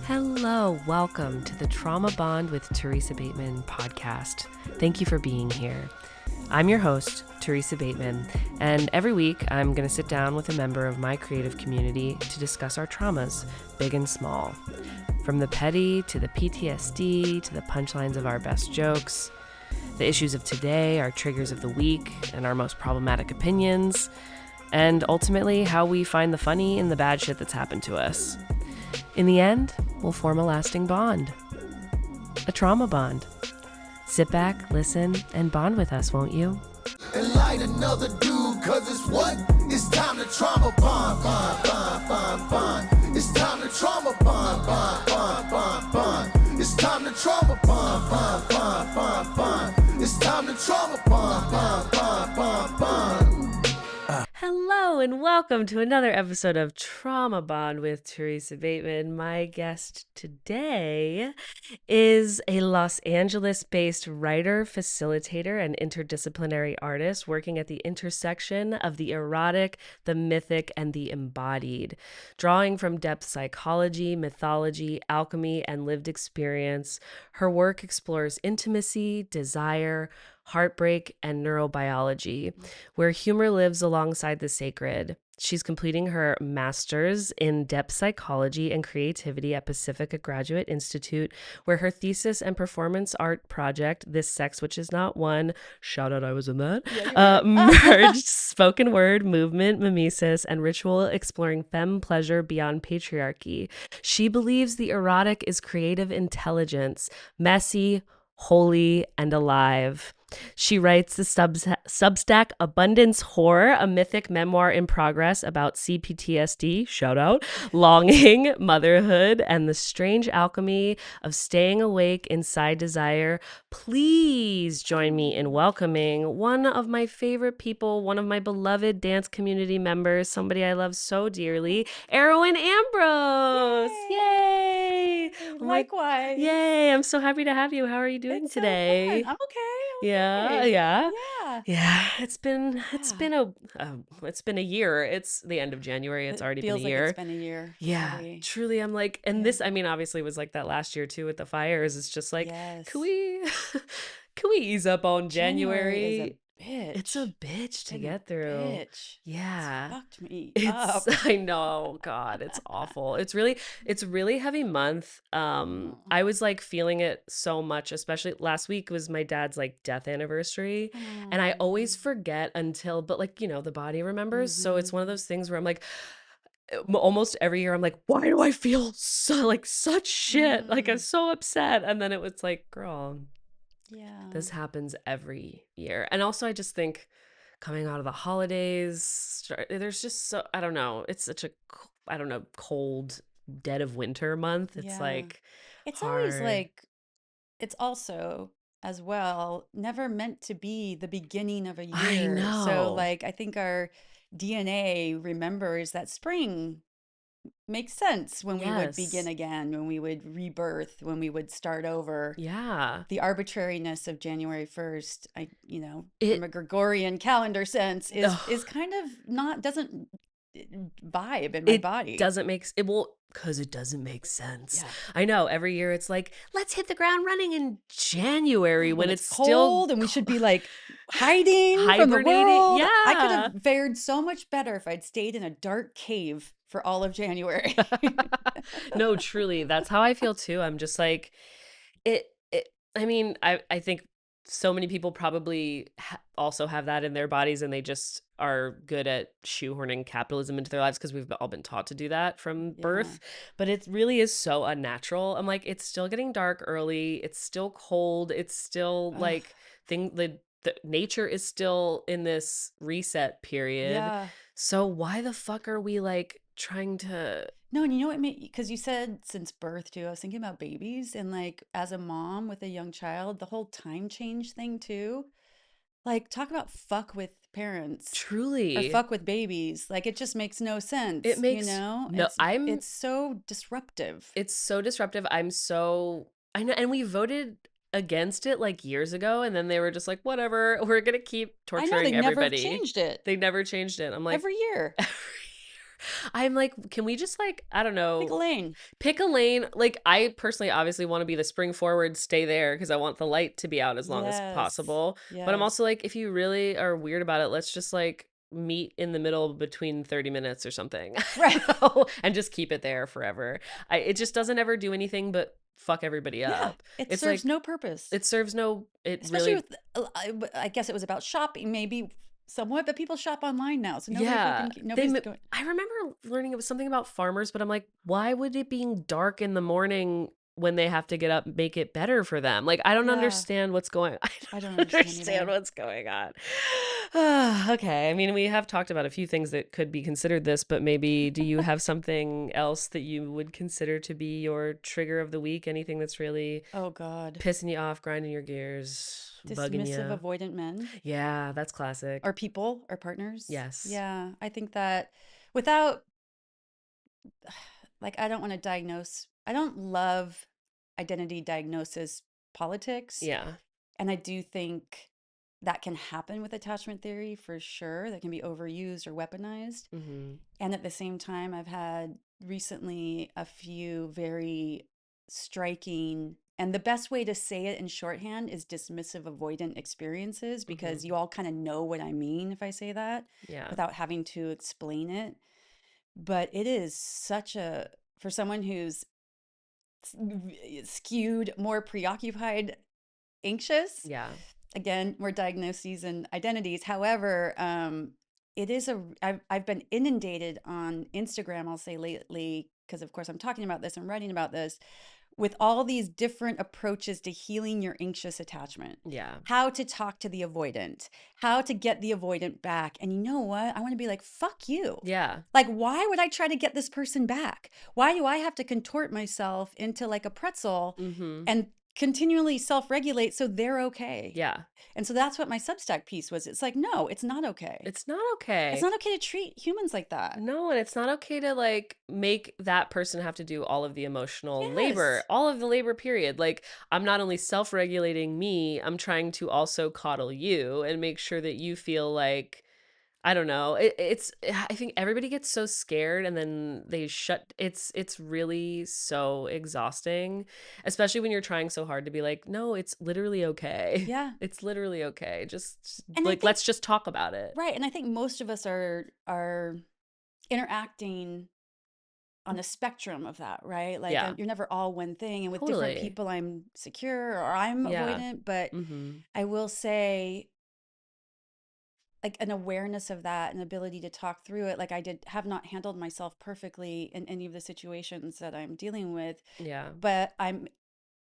Hello, welcome to the Trauma Bond with Theresa Bateman podcast. Thank you for being here. I'm your host, Theresa Bateman, and every week I'm going to sit down with a member of my creative community to discuss our traumas, big and small. From the petty to the PTSD to the punchlines of our best jokes, the issues of today, our triggers of the week, and our most problematic opinions, and ultimately how we find the funny in the bad shit that's happened to us. In the end, we'll form a lasting bond. A trauma bond. Sit back, listen, and bond with us, won't you? And light another dude, cause it's what? It's time to trauma bond, bond, bond, bond, bond. It's time to trauma bond, bond, bond, bond, bond. It's time to trauma bond, bond, bond, bond, bond. It's time to trauma bond, bond, bond, bond, bond. Hello and welcome to another episode of Trauma Bond with Theresa Bateman. My guest today is a Los Angeles-based writer, facilitator, and interdisciplinary artist working at the intersection of the erotic, the mythic, and the embodied. Drawing from depth psychology, mythology, alchemy, and lived experience, her work explores intimacy, desire, heartbreak, and neurobiology, where humor lives alongside the sacred. She's completing her master's in depth psychology and creativity at Pacifica Graduate Institute, where her thesis and performance art project, This Sex Which Is Not One, shout out I was in that, merged spoken word, movement, mimesis, and ritual exploring femme pleasure beyond patriarchy. She believes the erotic is creative intelligence, messy, holy, and alive. She writes the Substack Abundance Whore, a mythic memoir-in-progress about CPTSD, shout out, longing, motherhood, and the strange alchemy of staying awake inside desire. Please join me in welcoming one of my favorite people, one of my beloved dance community members, somebody I love so dearly, Arrowyn Ambrose. Yay! Likewise. Yay! I'm so happy to have you. How are you doing today? So I'm okay. Yeah. Yeah. It's been a year. It's the end of January. It's already been a Feels like year. it's been a year. Yeah, Really. truly. I'm like, and this, I mean, obviously was like that last year too with the fires. It's just like, Yes. can we ease up on January? Is a bitch. It's a bitch to Been get through. Bitch. Yeah. It's fucked me up. I know, God, it's awful. It's really heavy month. I was like feeling it so much, especially last week was my dad's like death anniversary. And I always forget but like, the body remembers. So it's one of those things where I'm like, almost every year I'm like, why do I feel such shit? Like I'm so upset. And then it was like, girl, this happens every year. And also I just think coming out of the holidays, there's just I don't know. It's such a, cold, dead of winter month. It's like, it's hard. always like, it's also as well never meant to be the beginning of a year. I know. So like, I think our DNA remembers that spring makes sense when we would begin again, when we would rebirth, when we would start over. Yeah. The arbitrariness of January 1st, from a Gregorian calendar sense, is kind of doesn't vibe in my body. Because it doesn't make sense. Yeah. I know every year it's like, let's hit the ground running in January when it's cold still and we should be like hiding from the hibernating. world. Yeah. I could have fared so much better if I'd stayed in a dark cave for all of January. No, truly. That's how I feel too. I'm just like, I think so many people probably also have that in their bodies and they just are good at shoehorning capitalism into their lives because we've all been taught to do that from birth. But it really is so unnatural. I'm like, it's still getting dark early. It's still cold. It's still like the nature is still in this reset period. Yeah. So why the fuck are we like trying to... No, and you know what? Because you said since birth too, I was thinking about babies and like as a mom with a young child, the whole time change thing too. Like talk about fuck with parents. Truly. Or fuck with babies. Like it just makes no sense. It makes it's so disruptive. It's so disruptive. I know, and we voted against it like years ago, and then they were just like, whatever, we're gonna keep torturing everybody. Never changed it. They never changed it. I'm like, every year. I'm like, can we just like, I don't Pick a know, lane. pick a lane? Like, I personally obviously want to be the spring forward, stay there because I want the light to be out as long as Yes. possible. But I'm Yes. also like, if you really are weird about it, let's just like meet in the middle between 30 minutes or something. I Right. don't know, and just keep it there forever. It just doesn't ever do anything but fuck everybody Yeah. up. It It's serves like, no purpose. it serves no, it Especially really, with, I guess it was about shopping, maybe somewhat, but people shop online now, so yeah. nobody's going. I remember learning it was something about farmers, but I'm like, why would it being dark in the morning when they have to get up make it better for them? Like, I don't Yeah, understand what's going I I don't don't understand understand either. what's going on. Okay. I mean, we have talked about a few things that could be considered this, but maybe do you have something else that you would consider to be your trigger of the week? Anything that's really Oh God. pissing you off, grinding your gears, bugging Dismissive, you? avoidant men Yeah, that's classic. or people or partners. Yes. Yeah, I think that without, like, I don't want to diagnose, I don't love identity diagnosis politics. Yeah. And I do think that can happen with attachment theory for sure. That can be overused or weaponized. Mm-hmm. And at the same time, I've had recently a few very striking, and the best way to say it in shorthand is dismissive avoidant experiences, because Mm-hmm. you all kind of know what I mean if I say that Yeah. without having to explain it. But it is such a, for someone who's skewed, more preoccupied, anxious, Yeah. again, more diagnoses and identities. However, it is I've been inundated on Instagram, I'll say lately, because of course I'm talking about this and writing about this, with all these different approaches to healing your anxious attachment. Yeah. How to talk to the avoidant, how to get the avoidant back. And you know what? I want to be like, fuck you. Yeah. Like, why would I try to get this person back? Why do I have to contort myself into like a pretzel Mm-hmm. and continually self-regulate so they're okay? Yeah. And so that's what my Substack piece was. It's like, no, it's not okay. It's not It's okay. not okay to treat humans like that. No, and it's not okay to like make that person have to do all of the emotional labor, Yes. all of the labor period. Like, I'm not only self-regulating me, I'm trying to also coddle you and make sure that you feel like, I don't know. I think everybody gets so scared and then they shut it's really so exhausting, especially when you're trying so hard to be like, "No, it's literally okay. Yeah. It's literally okay. Just And I like think, let's just talk about it." right. And I think most of us are interacting on a spectrum of that, right? Like, Yeah. you're never all one thing. And with different Totally. people, I'm secure or I'm Yeah. avoidant. But Mhm. I will say, like, an awareness of that, an ability to talk through it. Like, I did have not handled myself perfectly in any of the situations that I'm dealing with, Yeah. but I'm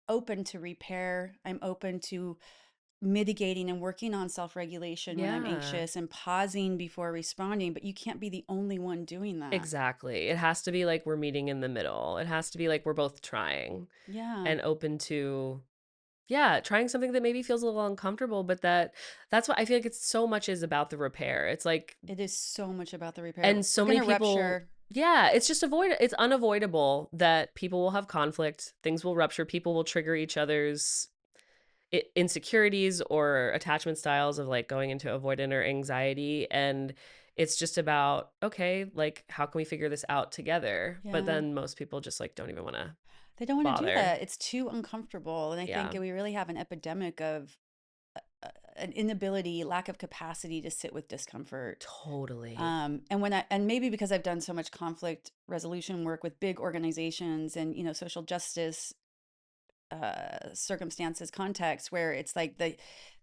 open to repair. I'm open to mitigating and working on self-regulation when I'm Yeah. anxious and pausing before responding. But you can't be the only one doing that. Exactly. It has to be like we're meeting in the middle. It has to be like we're both trying Yeah, and open to, yeah, trying something that maybe feels a little uncomfortable, but that's what I feel like it's so much is about the repair. It's like, it is so much about the repair. and so We're many gonna people, rupture. yeah, it's just it's unavoidable that people will have conflict, things will rupture, people will trigger each other's insecurities or attachment styles of like going into avoidant or anxiety. And it's just about, okay, like how can we figure this out together? But Yeah, then most people just like don't even want to they don't want to do bother. that. It's too uncomfortable. And I think Yeah, we really have an epidemic of an inability, lack of capacity to sit with discomfort. totally. And when and maybe because I've done so much conflict resolution work with big organizations and, social justice circumstances, context, where it's like the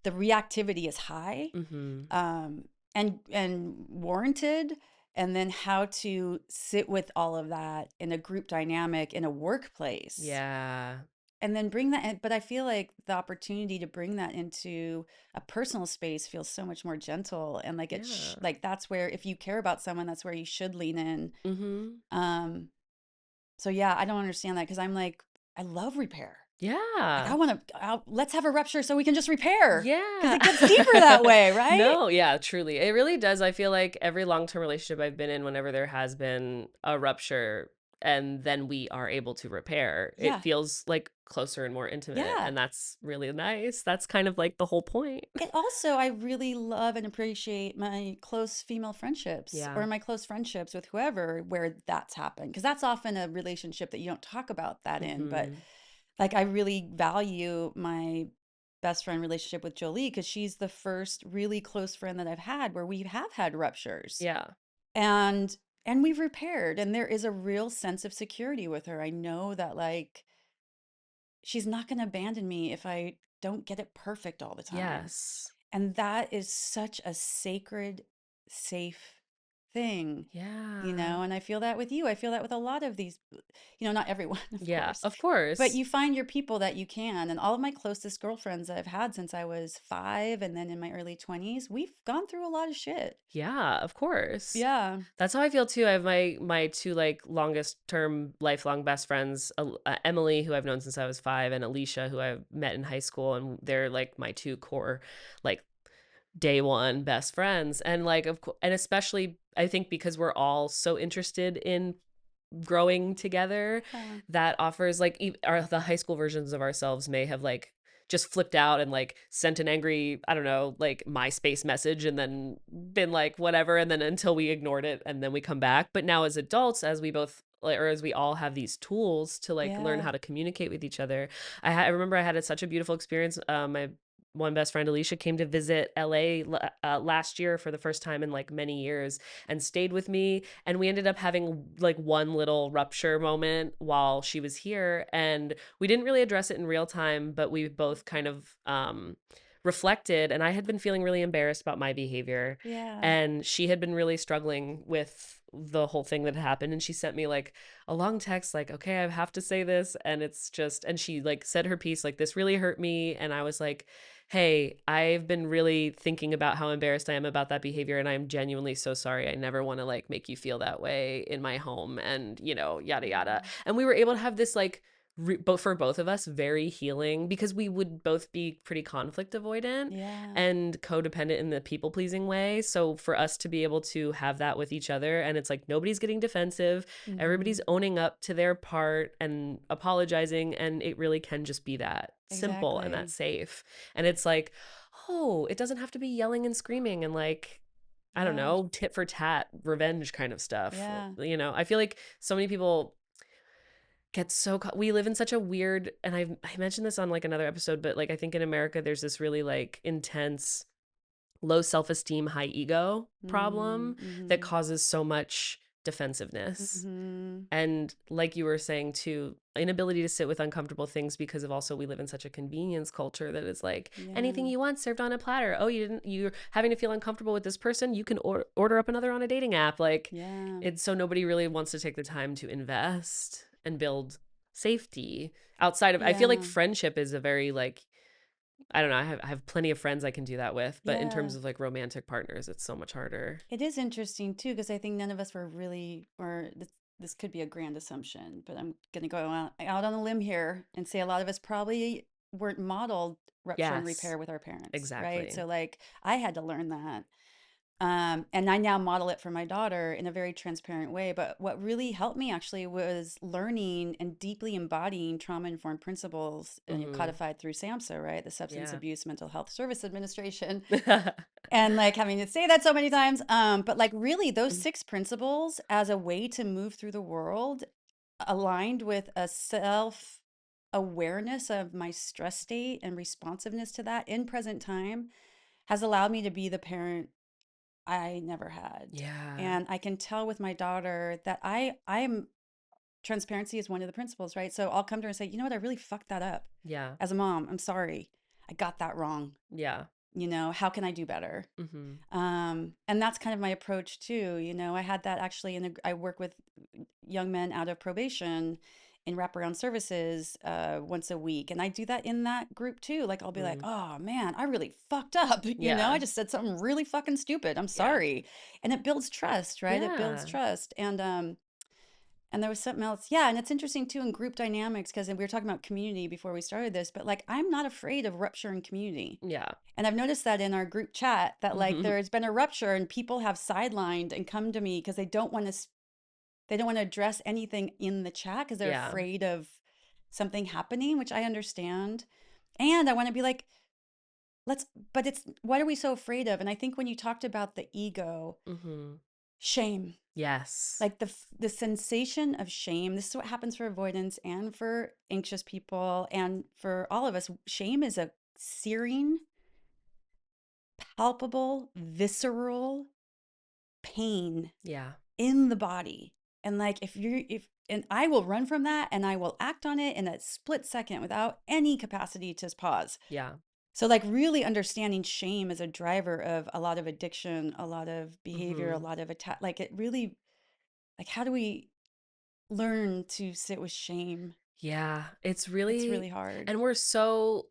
reactivity is high, Mm-hmm. and warranted. And then how to sit with all of that in a group dynamic in a workplace, Yeah. and then bring that in. But I feel like the opportunity to bring that into a personal space feels so much more gentle, and like Yeah. like that's where, if you care about someone, that's where you should lean in. Mm-hmm. um so yeah, I don't understand that, because I'm like, I love repair. Like, I Yeah. want to, let's have a rupture so we can just repair, because Yeah. it gets deeper that way, right? No, yeah, truly. It really does. I feel like every long-term relationship I've been in, whenever there has been a rupture and then we are able to repair, it Yeah. feels like closer and more intimate. Yeah. And that's really nice. That's kind of like the whole point. It also, I really love and appreciate my close female friendships Yeah. or my close friendships with whoever where that's happened. Because that's often a relationship that you don't talk about that in. But Hmm. like, I really value my best friend relationship with Jolie because she's the first really close friend that I've had where we have had ruptures Yeah. and and we've repaired. And there is a real sense of security with her. I know that like she's not going to abandon me if I don't get it perfect all the time. Yes. And that is such a sacred, safe thing, Yeah. and I feel that with you. I feel that with a lot of these, not everyone, of Yeah. course, Of but course. you find your people that you can. And all of my closest girlfriends that I've had since I was 5 and then in my early 20s, we've gone through a lot of shit. Yeah. Of course. Yeah. That's how I feel too. I have my two like longest term lifelong best friends, Emily, who I've known since I was 5, and Alicia, who I met in high school, and they're like my two core, like day one best friends. And like of course, and especially I think because we're all so interested in growing together, Yeah. that offers like the high school versions of ourselves may have like just flipped out and like sent an angry, I don't know, like MySpace message and then been like whatever, and then until we ignored it and then we come back. But now as adults, as we both like, or as we all have these tools to like learn Yeah. how to communicate with each other. I remember I had such a beautiful experience. My one best friend Alicia came to visit LA last year for the first time in like many years and stayed with me, and we ended up having like one little rupture moment while she was here, and we didn't really address it in real time, but we both kind of reflected, and I had been feeling really embarrassed about my behavior, Yeah. and she had been really struggling with the whole thing that had happened, and she sent me like a long text like, okay, I have to say this, and it's just, and she like said her piece like, this really hurt me, and I was like, hey, I've been really thinking about how embarrassed I am about that behavior, and I'm genuinely so sorry. I never want to like make you feel that way in my home, and yada yada. Yeah. And we were able to have this like both for both of us very healing, because we would both be pretty conflict avoidant Yeah. and codependent in the people pleasing way. So for us to be able to have that with each other, and it's like nobody's getting defensive, Mm-hmm. everybody's owning up to their part and apologizing, and it really can just be that simple and that Exactly. safe. And it's like, oh, it doesn't have to be yelling and screaming and like, I don't Yeah. know, tit for tat revenge kind of stuff. Yeah. I feel like so many people get so we live in such a weird, and I mentioned this on like another episode, but like I think in America there's this really like intense low self-esteem, high ego problem that Mm-hmm. causes so much defensiveness. Mm-hmm. And like you were saying too, inability to sit with uncomfortable things, because of also we live in such a convenience culture that is like anything Yeah. you want served on a platter. Oh, you're having to feel uncomfortable with this person, you can order up another on a dating app. Like Yeah. it's so nobody really wants to take the time to invest and build safety outside of, I feel like Yeah. friendship is a very like, I don't know, I have plenty of friends I can do that with, but in terms Yeah. of like romantic partners, it's so much harder. It is interesting too, because I think none of us were really, or this could be a grand assumption, but I'm going to go out on a limb here and say a lot of us probably weren't modeled rupture and Yes, repair with our parents, right? exactly. So like I had to learn that. And I now model it for my daughter in a very transparent way. But what really helped me actually was learning and deeply embodying trauma-informed principles Hmm. codified through SAMHSA, right? The Substance Yeah. Abuse Mental Health Service Administration. And like having to say that so many times. But like really those 6 principles as a way to move through the world aligned with a self awareness of my stress state and responsiveness to that in present time has allowed me to be the parent I never had. Yeah. And I can tell with my daughter that I'm transparency is one of the principles, right? So I'll come to her and say, you know what, I really fucked that up. Yeah. As a mom, I'm sorry. I got that wrong. Yeah. How can I do better? Hmm. And that's kind of my approach too. I had that actually I work with young men out of probation in wraparound services once a week. And I do that in that group too. Like I'll be like, Mm. oh man, I really fucked up. I Yeah. just said something really fucking stupid. I'm Yeah. sorry. And it builds trust, right? It builds Yeah. trust. And there was something else. Yeah. And it's interesting too in group dynamics, because we were talking about community before we started this, but like I'm not afraid of rupture in community. Yeah. And I've noticed that in our group chat that like Hmm. there's been a rupture and people have sidelined and come to me because they don't want to address anything in the chat because they're Yeah. afraid of something happening, which I understand. And I want to be like, but it's, what are we so afraid of? And I think when you talked about the ego, Mm-hmm. shame, Yes. like the sensation of shame, this is what happens for avoidance and for anxious people and for all of us. Shame is a searing, palpable, visceral pain Yeah. in the body. And like if and I will run from that and I will act on it in a split second without any capacity to pause. Yeah. So like really understanding shame as a driver of a lot of addiction, a lot of behavior, a Mm-hmm. lot of attack, like it really, like how do we learn to sit with shame? Yeah, it's It's really, really hard. and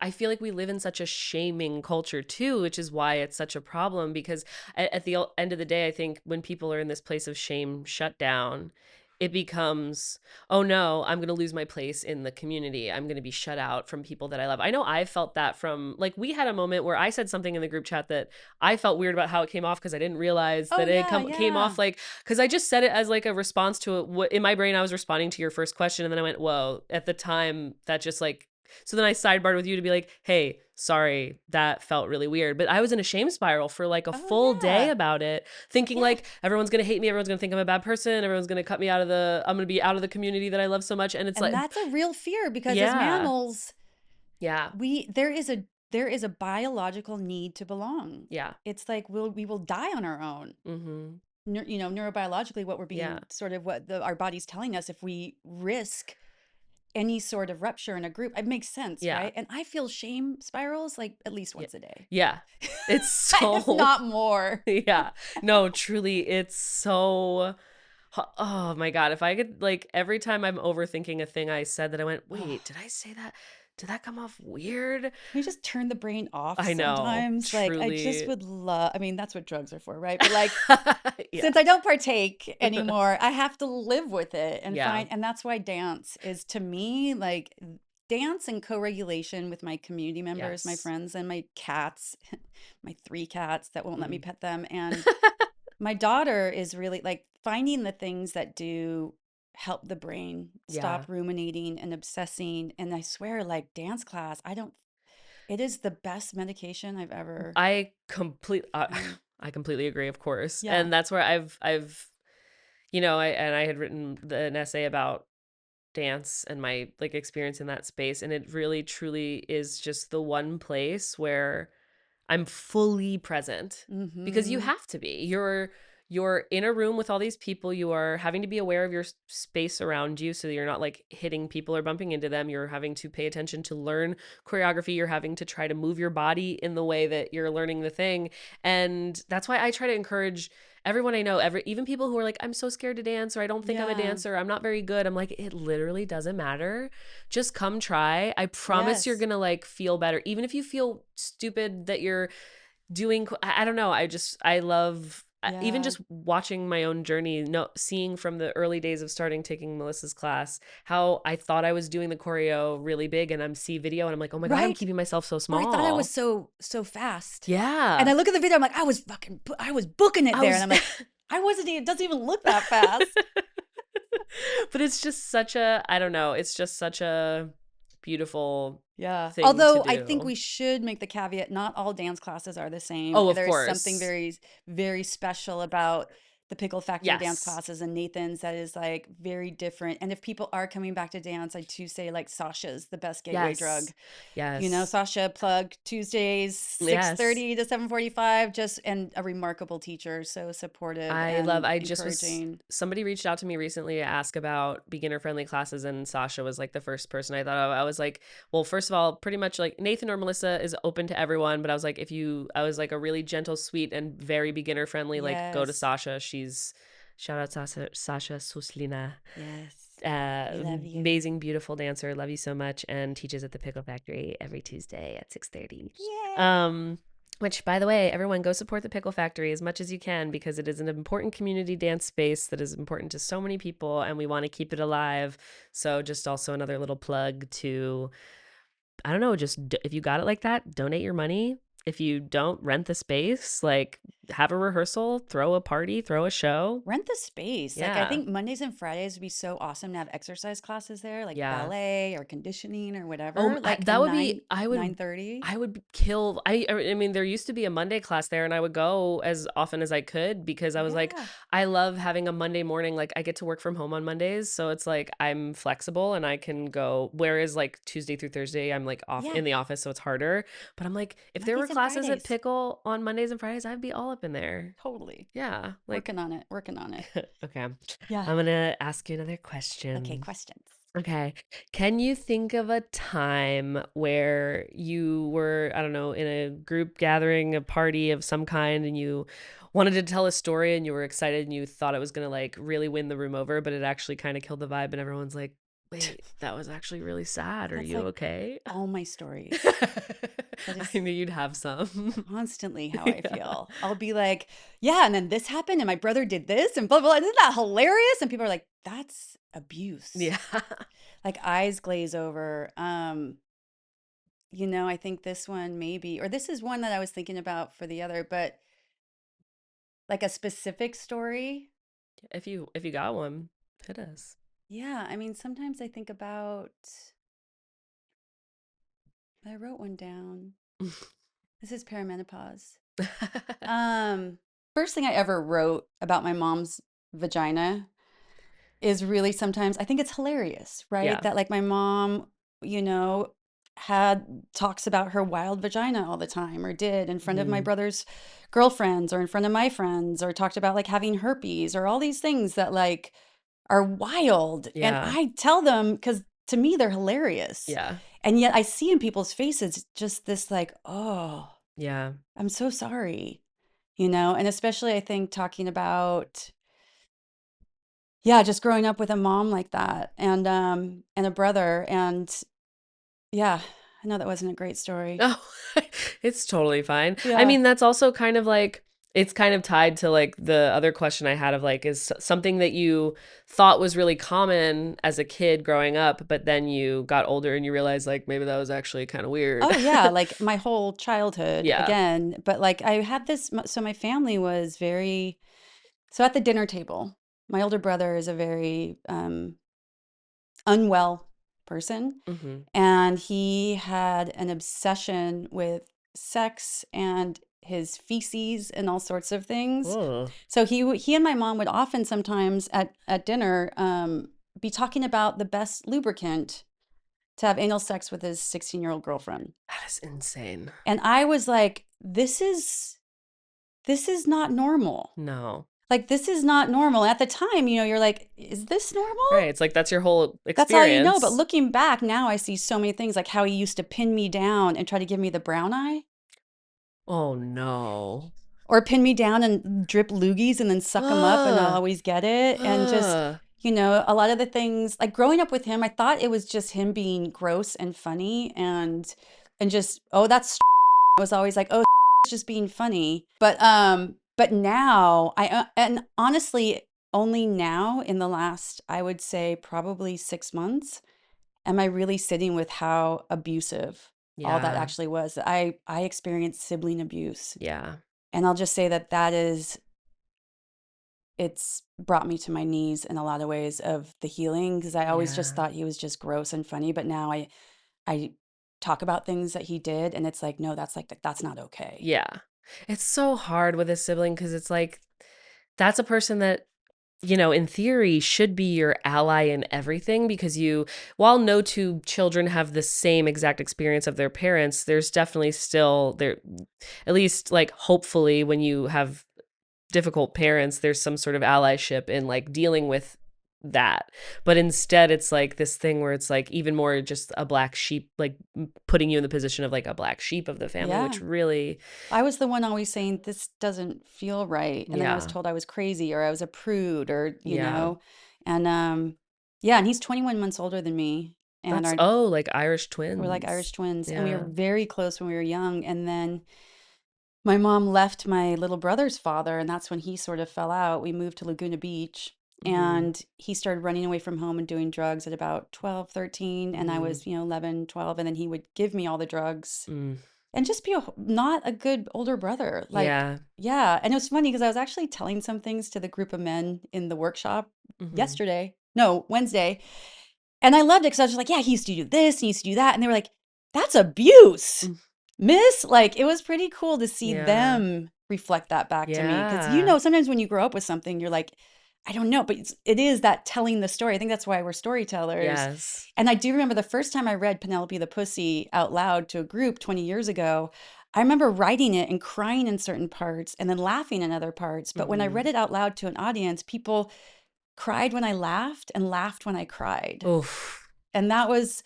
I feel like we live in such a shaming culture too, which is why it's such a problem because at the end of the day, I think when people are in this place of shame shutdown, it becomes, oh no, I'm going to lose my place in the community. I'm going to be shut out from people that I love. I know I felt that from, like, we had a moment where I said something in the group chat that I felt weird about how it came off because I didn't realize Oh that it yeah, came yeah. off like, because I just said it as like a response to what in my brain I was responding to your first question, and then I went, whoa, at the time that just like, so then I sidebarred with you to be like, hey, sorry, that felt really weird. But I was in a shame spiral for like a Oh full day yeah. about it, thinking Yeah. like everyone's going to hate me, everyone's going to think I'm a bad person, everyone's going to cut me out of I'm going to be out of the community that I love so much. And it's And like, that's a real fear because as yeah, mammals, yeah, there is a biological need to belong. yeah, It's like we will die on our own. mm-hmm, You know, neurobiologically, what we're yeah, being sort of what our body's telling us if we risk any sort of rupture in a group, it makes sense, yeah, right? And I feel shame spirals like at least yeah, once a day, yeah. It's if so, not more. yeah, no, truly, it's so, oh my God. If I could, like, every time I'm overthinking a thing I said that I went, wait, did I say that? Did that come off weird? Can we just turn the brain off I know, sometimes? Like, I just truly. would love, I mean, that's what drugs are for, right? But like, Yeah. since I don't partake anymore, I have to live with it and Yeah. find, and that's why dance is to me like dance and co-regulation with my community members, my Yes. friends, and my cats, my 3 cats that won't let me Mm. pet them. And my daughter is really like finding the things that do help the brain Yeah. stop ruminating and obsessing. And I swear, like dance class, I don't, it is the best medication I've ever I complete found. I completely agree, of course. Yeah. And that's where I've I had written an essay about dance and my like experience in that space, and it really truly is just the one place where I'm fully present, because you Mm-hmm. have to be. You're in a room with all these people. You are having to be aware of your space around you so that you're not like hitting people or bumping into them. You're having to pay attention to learn choreography. You're having to try to move your body in the way that you're learning the thing. And that's why I try to encourage everyone I know, even people who are like, I'm so scared to dance, or I don't think I'm a Yeah. dancer, I'm not very good. I'm like, it literally doesn't matter. Just come try. I promise you're Yes. gonna like feel better. Even if you feel stupid that you're doing, I don't know, I love even Yeah. just watching my own journey, seeing from the early days of starting taking Melissa's class how I thought I was doing the choreo really big, and I'm see video and I'm like, oh my God, I'm Right. keeping myself so Or I thought I was small. so fast. And Yeah. I look at the video, I'm like, I was booking it I there. And was I'm like, I wasn't even, it doesn't even look that fast. but it's just such a, I don't know, it's just such a beautiful Yeah. thing to Although I think do. we should make the caveat, not all dance classes are the same. Oh, of There is something course. very, very special about the Pickle Factory dance Yes. classes and Nathan's that is like very different. And if people are coming back to dance, I do say like Sasha's the best gateway drug. Yes. You know, Yes. Sasha plug Tuesdays, Yes. 6:30 to 7:45, just and a remarkable teacher, so supportive and I just was, encouraging. somebody reached out to me recently to ask about beginner friendly classes, and Sasha was like the first person I thought of. I was like, well, first of all, pretty much like Nathan or Melissa is open to everyone, but I was like, I was like a really gentle, sweet, and very beginner friendly, like go to Yes. Sasha. She's, shout out Sasha Suslina. Yes. We love you. Amazing, beautiful dancer. Love you so much, and teaches at the Pickle Factory every Tuesday at 6:30. Yay. Um, which, by the way, everyone go support the Pickle Factory as much as you can, because it is an important community dance space that is important to so many people, and we want to keep it alive. So, just also another little plug to, I don't know, just if you got it like that, donate your money. If you don't, rent the space. Like, have a rehearsal, throw a party, throw a show. Rent the space. Like, I Yeah. think Mondays and Fridays would be so awesome to have exercise classes there, like Yeah. ballet or conditioning or Oh, whatever, like a that would be, 9:30. I would kill. I mean, there used to be a Monday class there, and I would go as often as I could because I was like, Yeah. I love having a Monday morning. Like, I get to work from home on Mondays, so it's like I'm flexible and I can go. Whereas like Tuesday through Thursday, I'm like off Yeah. in the office, so it's harder. But I'm like, if there were Mondays and classes at Fridays. Pickle on Mondays and Fridays, I'd be all up in there. Totally. Yeah, like Working on it. Working on it. okay. I'm Yeah. gonna ask you another Okay. question. Questions. Okay. Can you think of a time where you were, I don't know, in a group gathering, a party of some kind, and you wanted to tell a story and you were excited and you thought it was going to like really win the room over, but it actually kind of killed the vibe and everyone's like, wait, that was actually really sad. Are That's you like okay? all my stories. That I is knew you'd have some. constantly how I Yeah. feel. I'll be like, yeah, and then this happened, and my brother did this, and blah, blah, blah. Isn't that hilarious? And people are like, that's abuse. Yeah. Like eyes glaze over. I think this one maybe, or this is one that I was thinking about for the other, but like a specific story. If you got one, hit us. Yeah, I mean, sometimes I think about, I wrote one down. This is perimenopause. Um, First thing I ever wrote about my mom's vagina is really sometimes I think it's hilarious, right? Yeah. That like my mom, you know, had talks about her wild vagina all the time or did in front of my Mhm. brother's girlfriends or in front of my friends or talked about like having herpes or all these things that like are wild. And Yeah. I tell them because to me they're hilarious. Yeah. And yet I see in people's faces just this like, oh, Yeah. I'm so sorry, and especially I think talking about, yeah, just growing up with a mom like that and a brother. And yeah, I know that wasn't a great story. Oh, it's totally fine. I Yeah. mean, that's also kind of like it's kind of tied to like the other question I had of like is something that you thought was really common as a kid growing up, but then you got older and you realized like maybe that was actually kind of weird. Oh yeah, like my whole childhood Yeah. again, but like I had this so my family was very so at the dinner table. My older brother is a very unwell person. Hmm. And he had an obsession with sex and his feces and all sorts of things. Oh, So he and my mom would often sometimes at dinner be talking about the best lubricant to have anal sex with his 16-year-old girlfriend. that is insane. And I was like, this is not normal. No. Like this is not normal. At the time, you're like, is this normal? Right. It's like that's your whole That's all you know. But experience. looking back now, I see so many things like how he used to pin me down and try to give me the brown eye Oh no. or pin me down and drip loogies and then suck them up and I'll Ugh. always get it. And just, Ugh. a lot of the things like growing up with him, I thought it was just him being gross and funny and just, oh, that's I was always like, oh, it's just being funny. But now and honestly, only now in the last, I would say probably 6 months, am I really sitting with how abusive all that Yeah. actually was. I experienced sibling abuse. Yeah. And I'll just say it's brought me to my knees in a lot of ways of the healing because I always just Yeah. thought he was just gross and funny, but now I talk about things that he did and it's like, no, that's not okay. Yeah. It's so hard with a sibling because it's like that's a person that, in theory, should be your ally in everything because while no two children have the same exact experience of their parents, there's definitely still there, at least like hopefully when you have difficult parents, there's some sort of allyship in like dealing with that. But instead, it's like this thing where it's like even more just a black sheep, like putting you in the position of like a black sheep of the family, Yeah. which really, I was the one always saying, this doesn't feel right. And then I was yeah, told I was crazy or I was a prude yeah. and yeah, and he's 21 months older than me. And Like Irish we're like Irish twins. twins. And we were Yeah. very close when we were young. And then my mom left my little brother's father, and that's when he sort of fell out. We moved to Laguna Beach. Hmm. And he started running away from home and doing drugs at about 12, 13. And I Mm, was, 11, 12. And then he would give me all the drugs. mm. and just be not a good older brother. Like, Yeah. yeah. And it was funny because I was actually telling some things to the group of men in the workshop Hmm. yesterday, no, Wednesday. And I loved it because I was just like, yeah, he used to do this, he used to do that. And they were like, that's abuse, miss. Like, it was pretty cool to see Yeah. them reflect that back to me. Because, Yeah. sometimes when you grow up with something, you're like, I don't know, but it is that telling the story. I think that's why we're storytellers. Yes. And I do remember the first time I read Penelope the Pussy out loud to a group 20 years ago. I remember writing it and crying in certain parts and then laughing in other parts. But when I Hmm. read it out loud to an audience, people cried when I laughed and laughed when I cried. Oof. And that was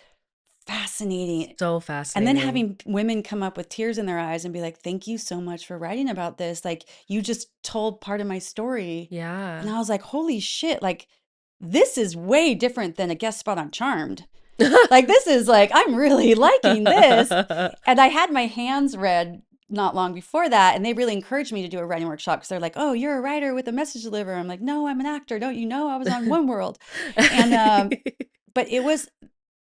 fascinating. So And then fascinating. having women come up with tears in their eyes and be like, thank you so much for writing about this. Like, you just told part of my story. And Yeah. I was like, holy shit, like, this is way different than a guest spot on Charmed. Like, this is like, I'm really liking this. And I had my hands read not long before that, and they really encouraged me to do a writing workshop because they're like, oh, you're a writer with a message to deliver. I'm like, no, I'm an actor. Don't you know I was on One World? And but it was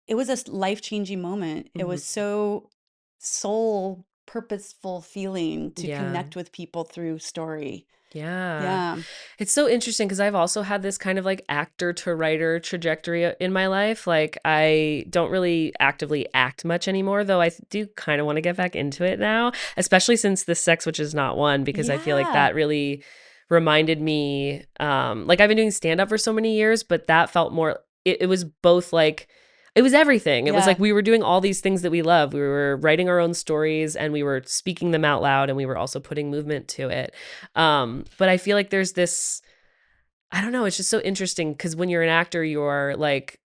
a life-changing moment. It Mhm. was so soul purposeful feeling to Yeah. connect with people through story. Yeah. Yeah. It's so interesting because I've also had this kind of like actor to writer trajectory in my life. Like, I don't really actively act much anymore, though I do kind of want to get back into it now, especially since this Sex Which Is Not One, because I feel like Yeah. that really reminded me, like I've been doing stand up for so many years, but that felt more, it was both like, it was everything. It was like Yeah. we were doing all these things that we love. We were writing our own stories and we were speaking them out loud and we were also putting movement to it. But I feel like there's this, I don't know, it's just so interesting because when you're an actor, you're like,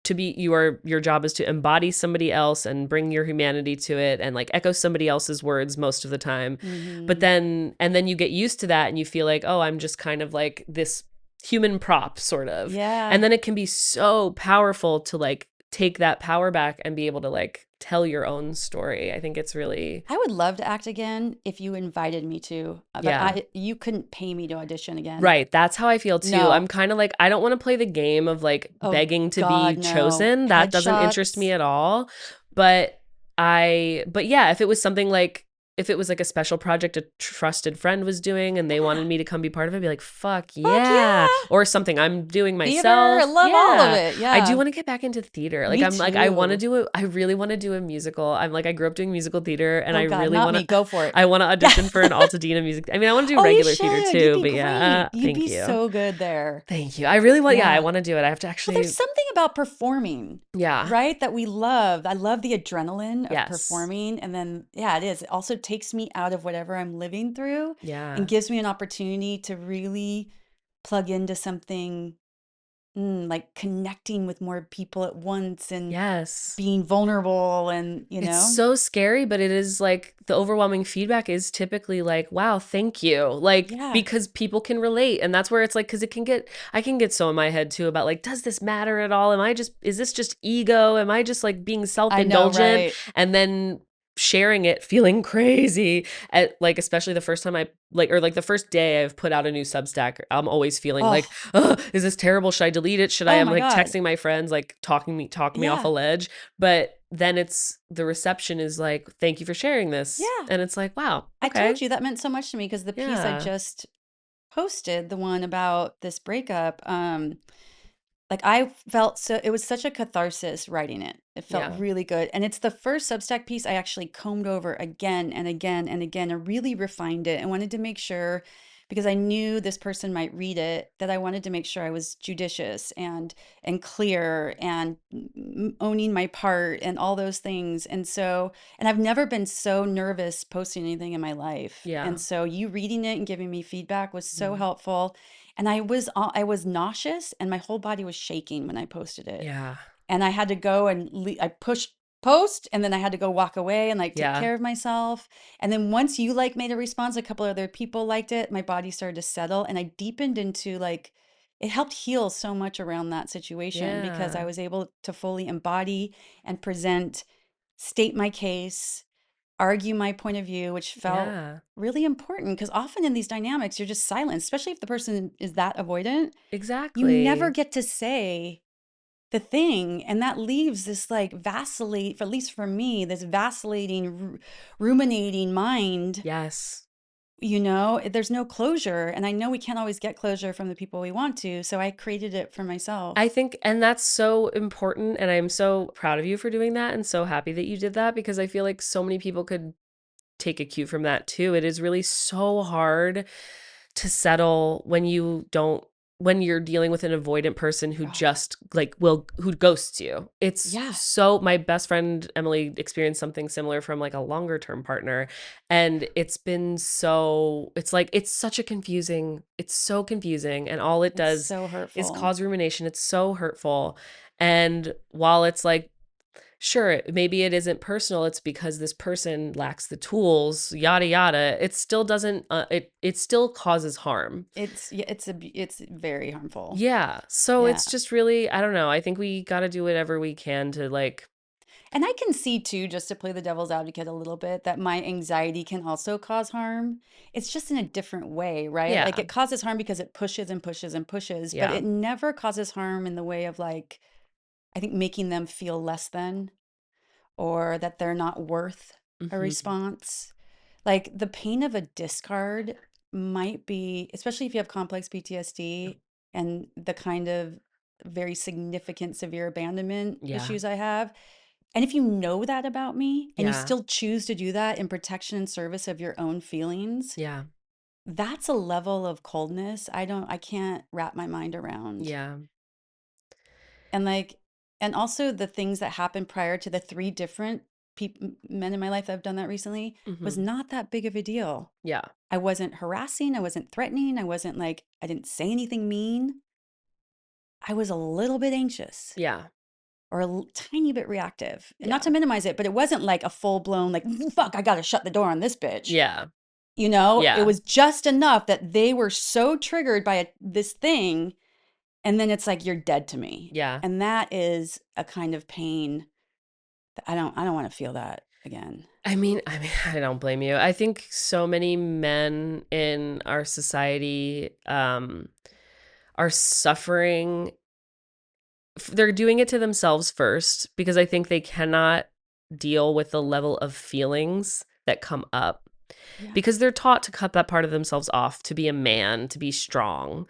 to be, your job is to embody somebody else and bring your humanity to it and like echo somebody else's words most of the time. But Hmm. then you get used to that and you feel like, oh, I'm just kind of like this human prop sort of. And Yeah. then it can be so powerful to like take that power back and be able to like tell your own story. I think it's really, I would love to act again if you invited me to, but yeah. you couldn't pay me to audition again. Right. That's how I feel too. I'm No. kind of like, I don't want to play the game of like Oh begging to be God, no. chosen. That doesn't interest me Headshots. at all. But but yeah, if it was something like, if it was like a special project a trusted friend was doing and they Yeah. wanted me to come be part of it, I'd be like, fuck Fuck yeah. yeah. Or something I'm doing Theater. I myself. love all of Yeah. it. I do Yeah. want to get back into theater. Like, Me I'm like, I want to too. do it. I really want to do a musical. I'm like, I grew up doing musical theater and Oh I God, really not want me. to, Go for it. I want to Yeah. audition for an Altadena music. I mean, I want to do Oh, you regular theater should. You'd too, be but yeah, great. You'd thank be you. so good there. Thank you. I really want, yeah, I Yeah. want to do it. I have to Well, there's actually, something about performing, yeah. right? That we love. I love the adrenaline of Yes. performing. And then, yeah, it is. It also takes me out of whatever I'm living through and Yeah. gives me an opportunity to really plug into something, like connecting with more people at once and Yes. being vulnerable and, It's so scary, but it is like the overwhelming feedback is typically like, wow, thank you. Like, yeah, because people can relate. And that's where it's like, because it can get, I can get so in my head too about like, does this matter at all? Am I just, is this just ego? Am I just like being self I know, indulgent? right? And then sharing it, feeling crazy at like, especially the first time I like, or like the first day I've put out a new Substack, I'm always feeling like, Oh, oh, is this terrible? Should I delete it? Should I? oh I'm my like God. texting my friends, like talking me off a Yeah, ledge. But then it's the reception is like, thank you for sharing this. yeah. And it's like, wow, I okay. told you that meant so much to me because the piece I Yeah. just posted, the one about this breakup, like I felt so it was such a catharsis writing it. It felt Yeah. really good. And it's the first Substack piece I actually combed over again and again and again and really refined it. I wanted to make sure because I knew this person might read it that I wanted to make sure I was judicious and clear and owning my part and all those things. And I've never been so nervous posting anything in my life. And Yeah. so you reading it and giving me feedback was so Mhm. helpful. And I was nauseous and my whole body was shaking when I posted it. Yeah. And I had to go and I pushed post and then I had to go walk away and like take Yeah. care of myself. And then once you like made a response, a couple other people liked it, my body started to settle and I deepened into like it helped heal so much around that situation because I Yeah. was able to fully embody and present, state my case, argue my point of view, which felt Yeah. really important because often in these dynamics, you're just silent, especially if the person is that avoidant. You never Exactly. get to say, the thing, and that leaves this like vacillate, for at least for me, this vacillating, ruminating mind. Yes. There's no closure, and I know we can't always get closure from the people we want to, so I created it for I myself. think, and that's so important. And I'm so proud of you for doing that and so happy that you did that, because I feel like so many people could take a cue from that too. It is really so hard to settle when you're dealing with an avoidant person who Oh, just who ghosts you. It's yeah, so, my best friend Emily experienced something similar from like a longer term partner, and it's such a confusing, it's so confusing, and all it it's does so is hurtful. cause rumination. It's so hurtful. And while it's like, sure, maybe it isn't personal, it's because this person lacks the tools, yada yada, it still doesn't it still causes harm. It's very harmful. Yeah. So Yeah. it's just really, I don't know, I think we got to do whatever we can to like, And I can see too, just to play the devil's advocate a little bit, that my anxiety can also cause harm. It's just in a different way, right? Like yeah. it causes harm because it pushes and pushes and pushes, but Yeah. it never causes harm in the way of like, I think making them feel less than, or that they're not worth a Mhm. response. Like the pain of a discard might be, especially if you have complex PTSD and the kind of very significant severe abandonment Yeah. issues I have. And if you know that about me and you Yeah. still choose to do that in protection and service of your own feelings, Yeah. that's a level of coldness I can't wrap my mind around. Yeah. And like, and also the things that happened prior to the three different men in my life that have done that recently was Mhm. not that big of a deal. Yeah. I wasn't harassing, I wasn't threatening, I wasn't like, I didn't say anything mean. I was a little bit anxious Yeah. or a tiny bit reactive. And not Yeah. to minimize it, but it wasn't like a full blown, like, fuck, I got to shut the door on this bitch. Yeah. It Yeah. was just enough that they were so triggered by this thing. And then it's like, you're dead to me. Yeah. And that is a kind of pain that I don't want to feel that again. I mean, I don't blame you. I think so many men in our society are suffering. They're doing it to themselves first, because I think they cannot deal with the level of feelings that come up, Yeah. because they're taught to cut that part of themselves off, to be a man, to be strong.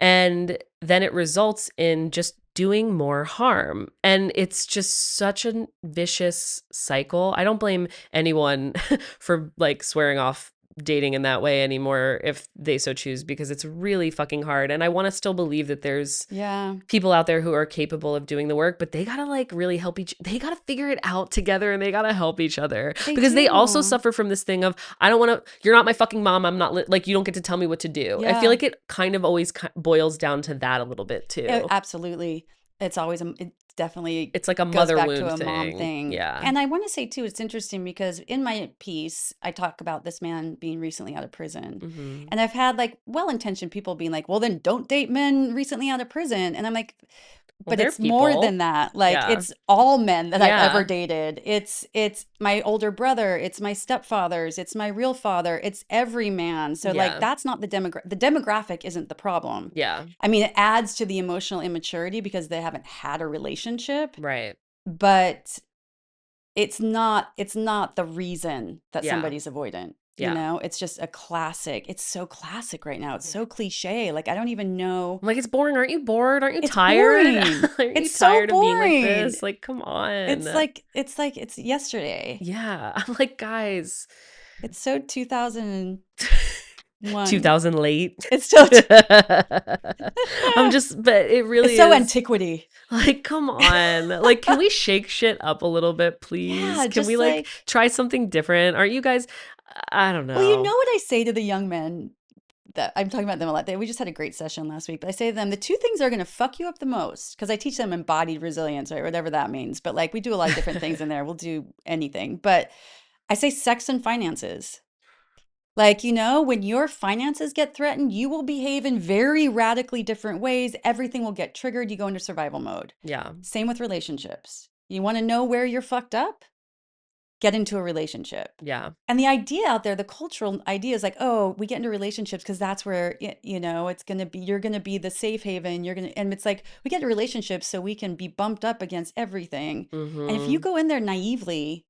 And then it results in just doing more harm. And it's just such a vicious cycle. I don't blame anyone for like swearing off dating in that way anymore if they so choose, because it's really fucking hard. And I want to still believe that there's Yeah. people out there who are capable of doing the work, but they gotta like really they gotta figure it out together, and they gotta help each other, They because they also do. suffer from this thing of, I don't want to, you're not my fucking mom, I'm not like, you don't get to tell me what to do. I feel Yeah. like it kind of always boils down to that a little bit too. Absolutely. It definitely It's like a goes mother back to wound a mom thing. thing. Yeah. And I want to say too, it's interesting because in my piece, I talk about this man being recently out of prison. Hmm. And I've had like well-intentioned people being like, well, then don't date men recently out of prison. And I'm like, Well, but they're it's more people. than that. Like Yeah. it's all men that I've ever Yeah. dated. It's my older brother, it's my stepfathers, it's my real father, it's every man. So like Yeah. that's not the demographic isn't the problem. Yeah. I mean, it adds to the emotional immaturity because they haven't had a relationship, Right. but it's not the reason that Yeah. somebody's avoidant. Yeah. It's just a classic. It's so classic right now. It's so cliche. Like I don't even know. I'm like, it's boring. Aren't you bored? Aren't you It's tired? boring. Aren't you It's so tired of being like boring. this? Like, come It's on. like it's like it's yesterday. Yeah. I'm like, guys, It's so 2001. 2000 late. It's so I'm just, but it it's really so is antiquity. like, come on. Like, can we shake shit up a little bit, please? Yeah, Can we just like like, try something different? Aren't you guys, I don't well, you know know. what I say to the young men that I'm talking about them a lot. We just had a great session last week, but I say to them, the two things that are going to fuck you up the most, because I teach them embodied resilience, right? Whatever that means. But like we do a lot of different things in there. We'll do anything. But I say sex and finances. Like, when your finances get threatened, you will behave in very radically different ways. Everything will get triggered. You go into survival mode. Yeah. Same with relationships. You want to know where you're fucked up? get into a relationship. Yeah. And the idea out there, the cultural idea is like, oh, we get into relationships because that's where, it's going to be, you're going to be the safe haven. And it's like, we get into relationships so we can be bumped up against everything. And if you Mm-hmm. go in there naively,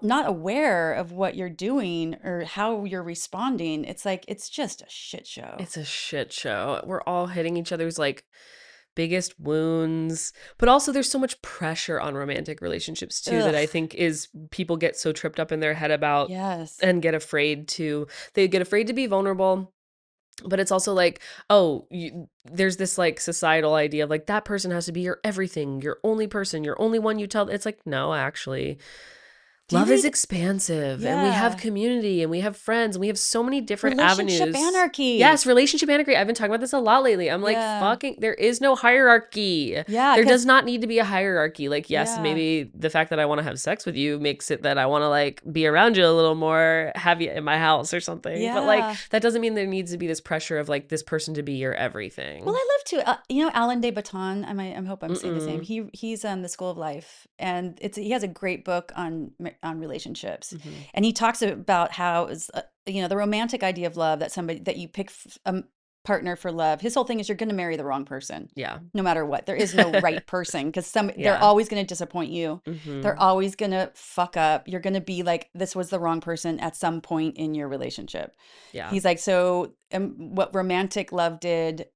not aware of what you're doing or how you're responding, it's like, it's just a shit show. It's a shit show. We're all hitting each other's like biggest wounds. But also there's so much pressure on romantic relationships too that I Ugh. think is people get so tripped up in their head about Yes. and they get afraid to be vulnerable. But it's also like, oh, there's this like societal idea of like that person has to be your everything, your only person, your only one you tell. It's like, no, actually, Do you love is read? expansive and we have Yeah. community and we have friends and we have so many different Relationship avenues. Yes, anarchy. relationship anarchy. I've been talking about this a lot lately. I'm like, Yeah. fucking, there is no hierarchy. Yeah. There does Because, not need to be a hierarchy. Like, yes, yeah. maybe the fact that I want to have sex with you makes it that I want to like be around you a little more, have you in my house or something. But like, Yeah. that doesn't mean there needs to be this pressure of like this person to be your Well, everything. I love to, Alan de Botton. I hope I'm saying his name. Mm-mm. He's on the School of Life, and he has a great book on relationships, Mm-hmm. and he talks about how the romantic idea of love, that you pick a partner for love. His whole thing is you're going to marry the wrong person, Yeah. no matter what. There is no right person because they're Yeah. always going to disappoint you. They're Mm-hmm. always going to fuck up. You're going to be like, this was the wrong person at some point in your relationship. Yeah. He's like, so what romantic love did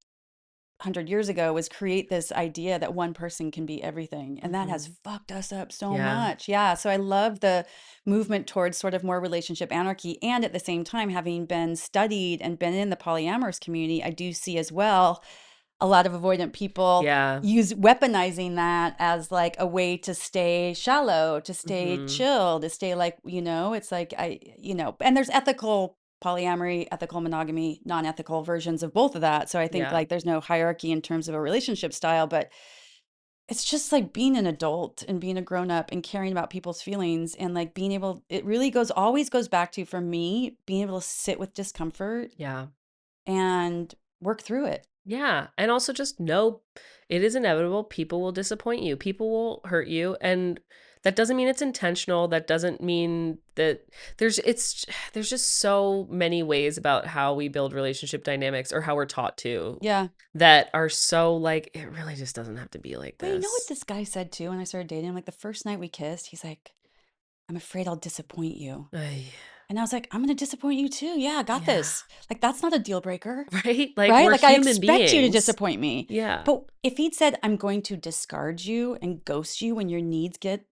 100 years ago was create this idea that one person can be everything, and that has Mm-hmm. fucked us up so Yeah. much. Yeah, so I love the movement towards sort of more relationship anarchy, and at the same time, having been studied and been in the polyamorous community, I do see as well a lot of avoidant people Yeah. weaponizing that as like a way to stay shallow, to stay Mm-hmm. chill, to stay like, it's like and there's ethical polyamory, ethical monogamy, non-ethical versions of both of that. So I think Yeah. like there's no hierarchy in terms of a relationship style, but it's just like being an adult and being a grown up and caring about people's feelings and like being able, it really always goes back to, for me, being able to sit with discomfort Yeah. and work through it. Yeah. And also just know it is inevitable. People will disappoint you, people will hurt you. And that doesn't mean it's intentional. That doesn't mean that there's just so many ways about how we build relationship dynamics or how we're taught to Yeah. that are so like, it really just doesn't have to be like But you know what this. this guy said too when I started dating him? Like the first night we kissed, he's like, I'm afraid I'll disappoint you. Ay, And I was like, I'm going to disappoint you too. Yeah, I got yeah. this. Like, that's not a deal breaker, Right? Like right? we're Like, I human expect you to beings. disappoint me. Yeah. But if he'd said, I'm going to discard you and ghost you when your needs get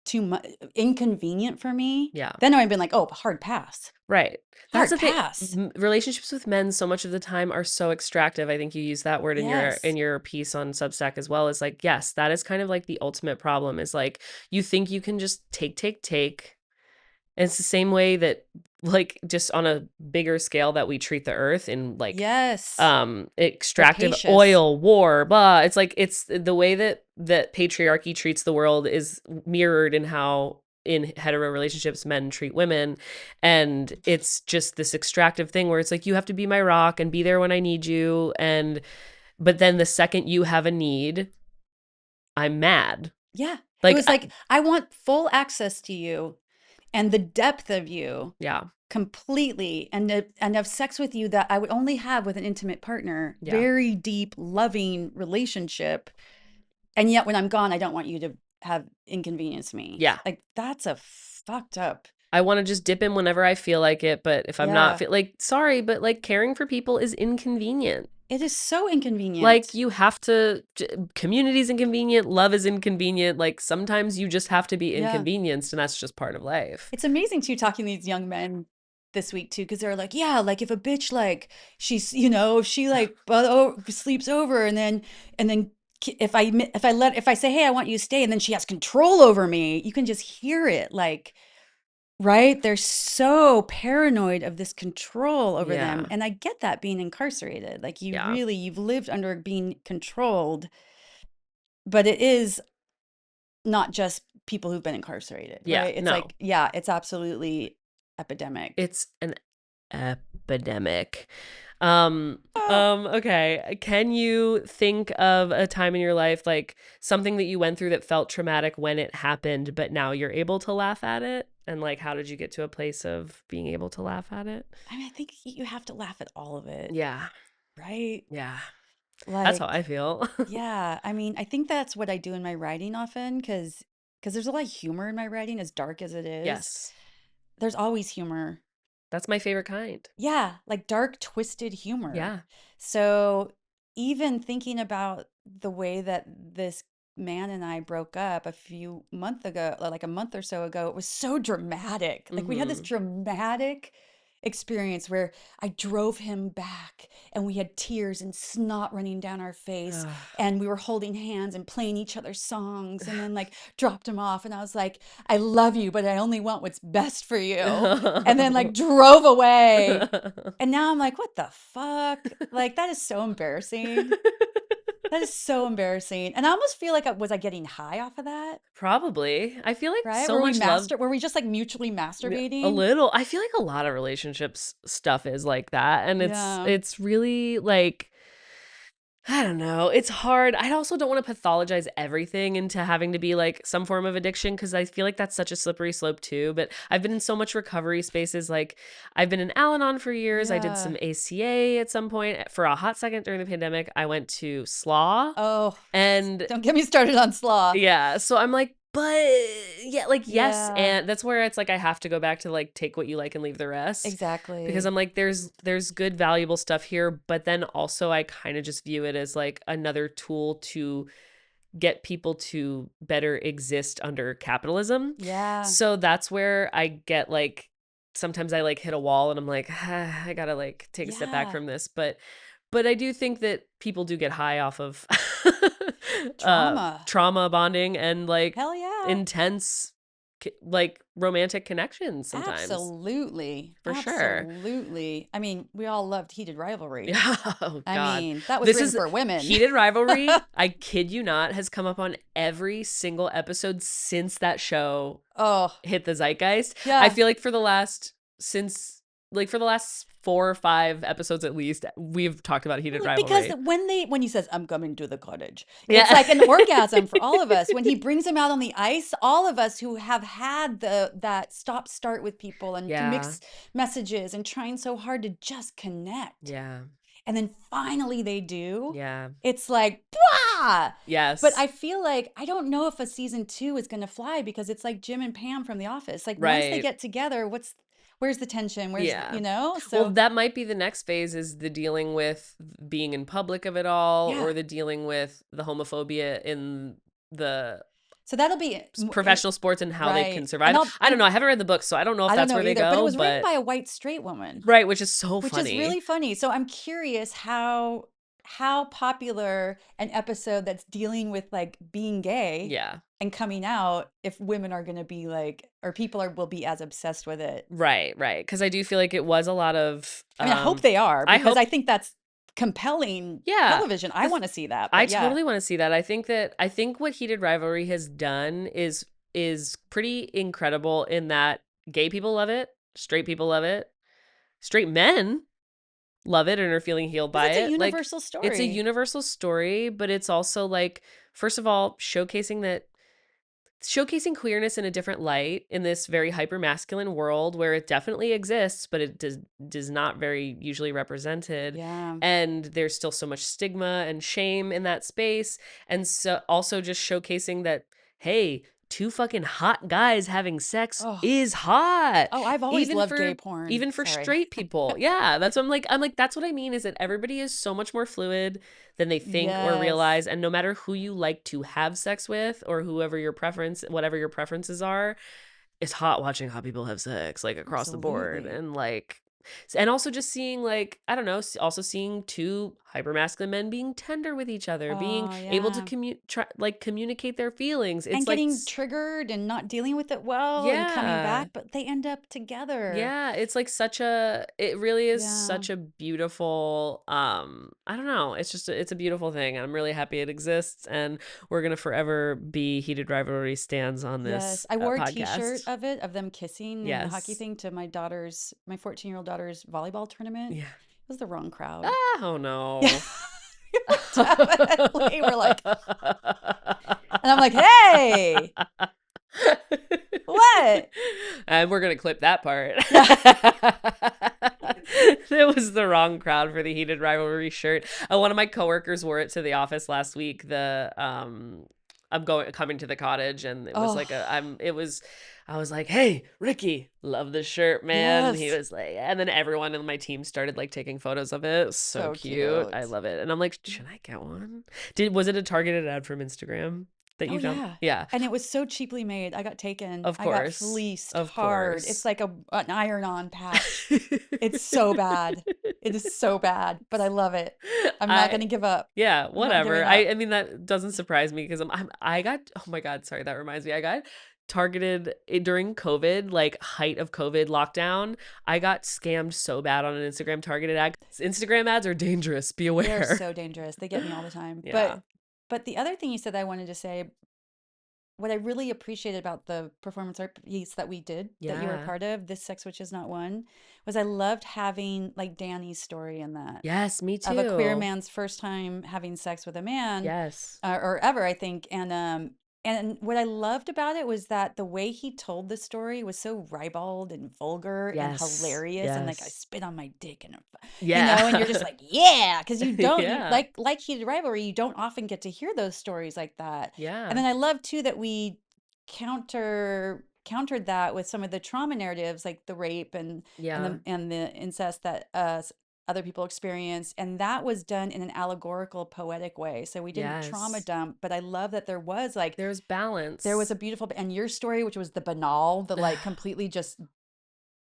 too much inconvenient for me, Yeah. then I'd been like, oh, hard pass. Right. That's Hard the thing. pass. Relationships with men so much of the time are so extractive. I think you use that word in Yes. your piece on Substack as well. Is like, yes, that is kind of like the ultimate problem is like you think you can just take. And it's the same way that like just on a bigger scale that we treat the earth in like Yes. extractive Rapacious. oil war blah, it's like it's the way that patriarchy treats the world is mirrored in how in hetero relationships men treat women, and it's just this extractive thing where it's like you have to be my rock and be there when I need you, and but then the second you have a need, I'm mad. Yeah. It Like was like, I want full access to you and the depth of you yeah, completely, and have sex with you that I would only have with an intimate partner, yeah, very deep, loving relationship. And yet when I'm gone, I don't want you to have inconvenienced me. yeah. Like that's a fucked up. I want to just dip in whenever I feel like it, but if I'm not Yeah. feel like sorry, but like caring for people is inconvenient. It is so inconvenient. Like you have to community's inconvenient, love is inconvenient, like sometimes you just have to be Yeah. inconvenienced and that's just part of life. It's amazing too talking to these young men this week too, because they're like, yeah, like if a bitch like she's, if she like sleeps over and then if I say, hey, I want you to stay, and then she has control over me, you can just hear it, like, right? They're so paranoid of this control over them. Yeah. And I get that being incarcerated. Like Yeah. you've lived under being controlled, but it is not just people who've been incarcerated, Yeah. right? It's No. like, yeah, it's absolutely epidemic. It's an epidemic. epidemic. Okay. Can you think of a time in your life, like something that you went through that felt traumatic when it happened, but now you're able to laugh at it? And like, how did you get to a place of being able to laugh at it? I mean, I think you have to laugh at all of it, Yeah. right? Yeah. That's how Like, I feel. yeah, I mean, I think that's what I do in my writing often because there's a lot of humor in my writing, as dark as it is. Yes. There's always humor. That's my favorite kind. Yeah, like dark, twisted humor. Yeah. So even thinking about the way that this man and I broke up a few months ago, like a month or so ago, it was so dramatic. Like we had this Mm-hmm. dramatic experience where I drove him back and we had tears and snot running down our face and we were holding hands and playing each other's songs and then like dropped him off and I was like, I love you, but I only want what's best for you. And then like drove away. And now I'm like, what the fuck? Like that is so embarrassing. That is so embarrassing. And I almost feel like was I getting high off of that? Probably. I feel like Right? so much love. Were we just like mutually A masturbating? little. I feel like a lot of relationships stuff is like that. And Yeah. it's really like, I don't know. It's hard. I also don't want to pathologize everything into having to be like some form of addiction because I feel like that's such a slippery slope too. But I've been in so much recovery spaces. Like I've been in Al-Anon for years. I did Yeah. some ACA at some point. For a hot second during the pandemic, I went to SLA. Oh, And don't get me started on slaw. yeah, so I'm like, but yeah, like yes, Yeah, and that's where it's like I have to go back to like take what you like and leave the rest. Because exactly. I'm like there's good valuable stuff here, but then also I kind of just view it as like another tool to get people to better exist under capitalism. Yeah. So that's where I get like sometimes I like hit a wall and I'm like, I gotta like take a step back Yeah. from this. But I do think that people do get high off of Trauma. trauma bonding and like Hell yeah. intense like romantic connections sometimes. Absolutely. For sure. Absolutely. I mean, we all loved Heated Rivalry. Yeah. Oh I God. mean, that was This written is for women. Heated Rivalry. I kid you not, has come up on every single episode since that show Oh, hit the zeitgeist. I yeah. feel like for the last 4 or 5 episodes at least, we've talked about Heated Because Rivalry. when he says I'm coming to the cottage, Yeah. it's like an orgasm for all of us. When he brings him out on the ice, all of us who have had that stop start with people and Yeah. mixed messages and trying so hard to just connect. Yeah. And then finally they do. Yeah. It's like, "Bwah!" Yes. But I feel like I don't know if a season 2 is going to fly because it's like Jim and Pam from The Office. Like once they Right. get together, where's the tension? Where's, Yeah. Well, Well, that might be the next phase is the dealing with being in public of it all yeah. or the dealing with the homophobia in the So that'll be professional sports and how they can right. survive. And I don't know. I haven't read the book, so I don't know if I don't that's know where they either, but it go, was written but by a white straight woman, right, which is so which funny. is really funny. So I'm curious how popular an episode that's dealing with like being gay Yeah. and coming out, if women are going to be like, or people will be as obsessed with it. Right. Because I do feel like it was a lot of. I mean, I hope they are I because hope- I think that's compelling Yeah. television. I want to see that. I But yeah. totally want to see that. I think what Heated Rivalry has done is pretty incredible in that gay people love it, straight people love it, straight men love it and are feeling healed by It's a it. universal Like, story. it's a universal story, but it's also like, first of all, showcasing queerness in a different light in this very hyper masculine world where it definitely exists, but it does not very usually represented. Yeah. And there's still so much stigma and shame in that space. And so also just showcasing that, hey, two fucking hot guys having sex Oh. is hot. Oh, I've always Even loved for- gay porn. Even for Sorry. straight people. Yeah. That's what I'm like, that's what I mean is that everybody is so much more fluid than they think or Yes. realize. And no matter who you like to have sex with or whatever your preferences are, it's hot watching hot people have sex, like across the board. Absolutely. And like, and also just seeing like, I don't know, also seeing two hypermasculine men being tender with each other, being Oh, able to yeah. communicate their feelings. It's And like getting triggered and not dealing with it well and coming Yeah. back, but they end up together. Yeah, it's like it really is Yeah. such a beautiful, I don't know, it's a beautiful thing. And I'm really happy it exists. And we're going to forever be Heated Rivalry stands on Yes. this I wore a podcast. t-shirt of them kissing in the hockey Yes. thing to my 14-year-old daughter's volleyball tournament. Yeah. It was the wrong crowd. Ah, oh no. Definitely. We're like, and I'm like, hey, what? And we're gonna clip that part. Yeah. It was the wrong crowd for the heated rivalry shirt. One of my coworkers wore it to the office last week. I'm coming to the cottage, and it was Oh, like I was like, hey, Ricky, love this shirt, man. And he yes. was like, and then everyone in my team started like taking photos of it. So So cute. I cute. love it. And I'm like, should I get one? Was it a targeted ad from Instagram that Oh you found? yeah. Yeah, And it was so cheaply made. I got taken. of I got course. fleeced Of hard. It's course. like an iron-on patch. It's so bad. It is so bad, but I love it. I'm not going I to give up. Yeah, I'm not whatever. giving up. I mean that doesn't surprise me because I got, oh my God, sorry, that reminds me. I got targeted during COVID, like height of COVID lockdown. I got scammed so bad on an Instagram targeted ad. Instagram ads are dangerous. Be They're aware. so dangerous. They get me all the time. Yeah. But the other thing you said that I wanted to say, what I really appreciated about the performance art piece that we did, that you were a Yeah. part of, This Sex Which Is Not One, was I loved having like Danny's story in that Yes, me of a queer too. man's first time having sex with a man, Yes. or ever, I think. And what I loved about it was that the way he told the story was so ribald and vulgar and Yes. hilarious, and like I Yes. spit on my dick, and and you're just Yeah. like, yeah, because you Yeah. like Heated Rivalry, you don't often get to hear those stories like that. And Yeah. then I love too that we countered that with some of the trauma narratives, like the rape Yeah. and the incest that other people experience, and that was done in an allegorical, poetic way. So we didn't trauma Yes. dump, but I love that there was like There's there was balance. a beautiful, and your story, which was the banal, the like completely just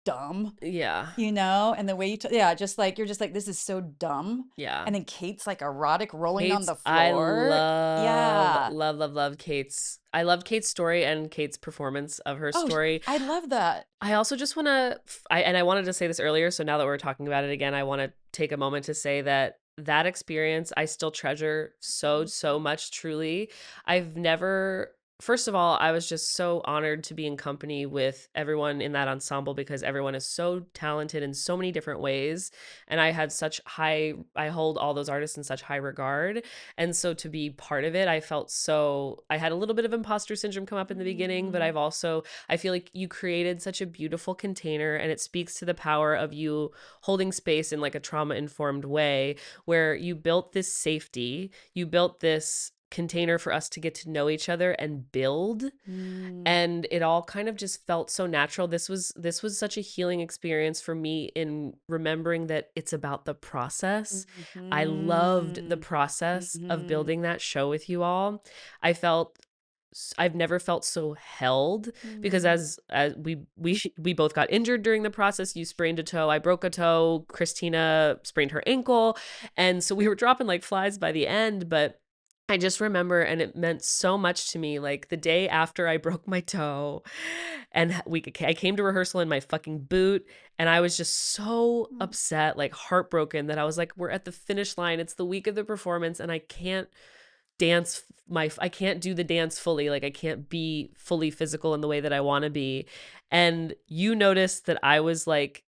dumb, Yeah. and the way yeah, just like you're just like, this is so dumb. Yeah. And then Kate's like erotic rolling on Kate's, the I floor. Yeah. love Kate's. I love Kate's story and Kate's performance of her Oh, story. I love that. I also just want to, I wanted to say this earlier. So now that we're talking about it again, I want to take a moment to say that that experience I still treasure so, so much, truly. I've never, first of all, I was just so honored to be in company with everyone in that ensemble because everyone is so talented in so many different ways. And I hold all those artists in such high regard. And so to be part of it, I had a little bit of imposter syndrome come up in the beginning, but I feel like you created such a beautiful container, and it speaks to the power of you holding space in like a trauma informed way where you built this safety, you built this container for us to get to know each other and build, Mm. and it all kind of just felt so natural. This was such a healing experience for me in remembering that it's about the process. I loved the Mhm. process of Mhm. building that show with you all. I've never felt so held because Mm. as we both got injured during the process. You sprained a toe, I broke a toe, Christina sprained her ankle, and so we were dropping like flies by the end. But I just remember, and it meant so much to me, like the day after I broke my toe, and I came to rehearsal in my fucking boot, and I was just so Mm. upset, like heartbroken, that I was like, we're at the finish line. It's the week of the performance, and I can't I can't do the dance fully. Like I can't be fully physical in the way that I want to be. And you noticed that I was like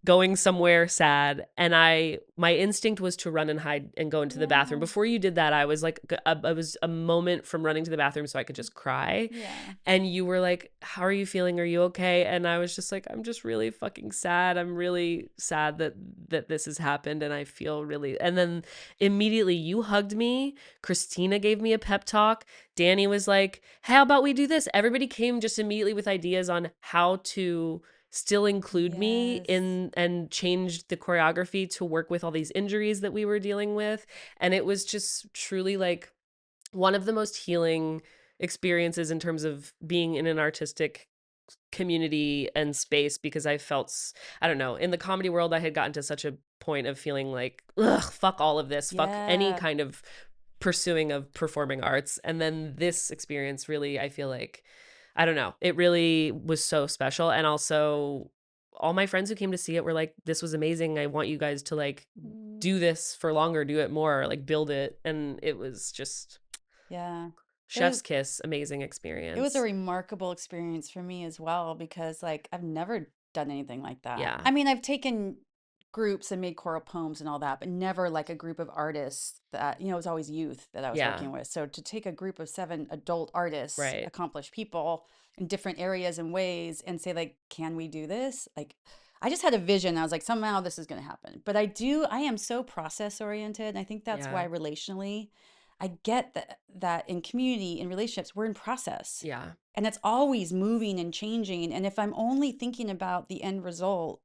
going somewhere sad, and my instinct was to run and hide and go into the bathroom. Yeah. Before you did that, I was like I was a moment from running to the bathroom so I could just cry. Yeah. And you were like, how are you feeling? Are you okay? And I was just like, I'm just really fucking sad. I'm really sad that this has happened, and I feel really. And then immediately you hugged me. Christina gave me a pep talk. Danny was like, how about we do this? Everybody came just immediately with ideas on how to still include me Yes. in, and changed the choreography to work with all these injuries that we were dealing with. And it was just truly like one of the most healing experiences in terms of being in an artistic community and space, because I don't know, in the comedy world I had gotten to such a point of feeling like, ugh, fuck all of this, fuck any Yeah. kind of pursuing of performing arts. And then this experience really, I feel like, I don't know, it really was so special. And also all my friends who came to see it were like, this was amazing. I want you guys to like Mm. do this for longer, do it more, like build it. And it was just Yeah. It chef's was kiss, amazing it was a experience. remarkable experience for me as well, because like I've never done anything like that. Yeah. I mean, I've taken groups and made choral poems and all that, but never like a group of artists that, it was always youth that I was Yeah. working with. So to take a group of 7 adult artists, Right. accomplished people in different areas and ways and say like, can we do this? Like, I just had a vision. I was like, somehow this is going to happen. But I am so process oriented. And I think that's Yeah. why relationally, I get that in community, in relationships, we're in process. Yeah. And it's always moving and changing. And if I'm only thinking about the end result,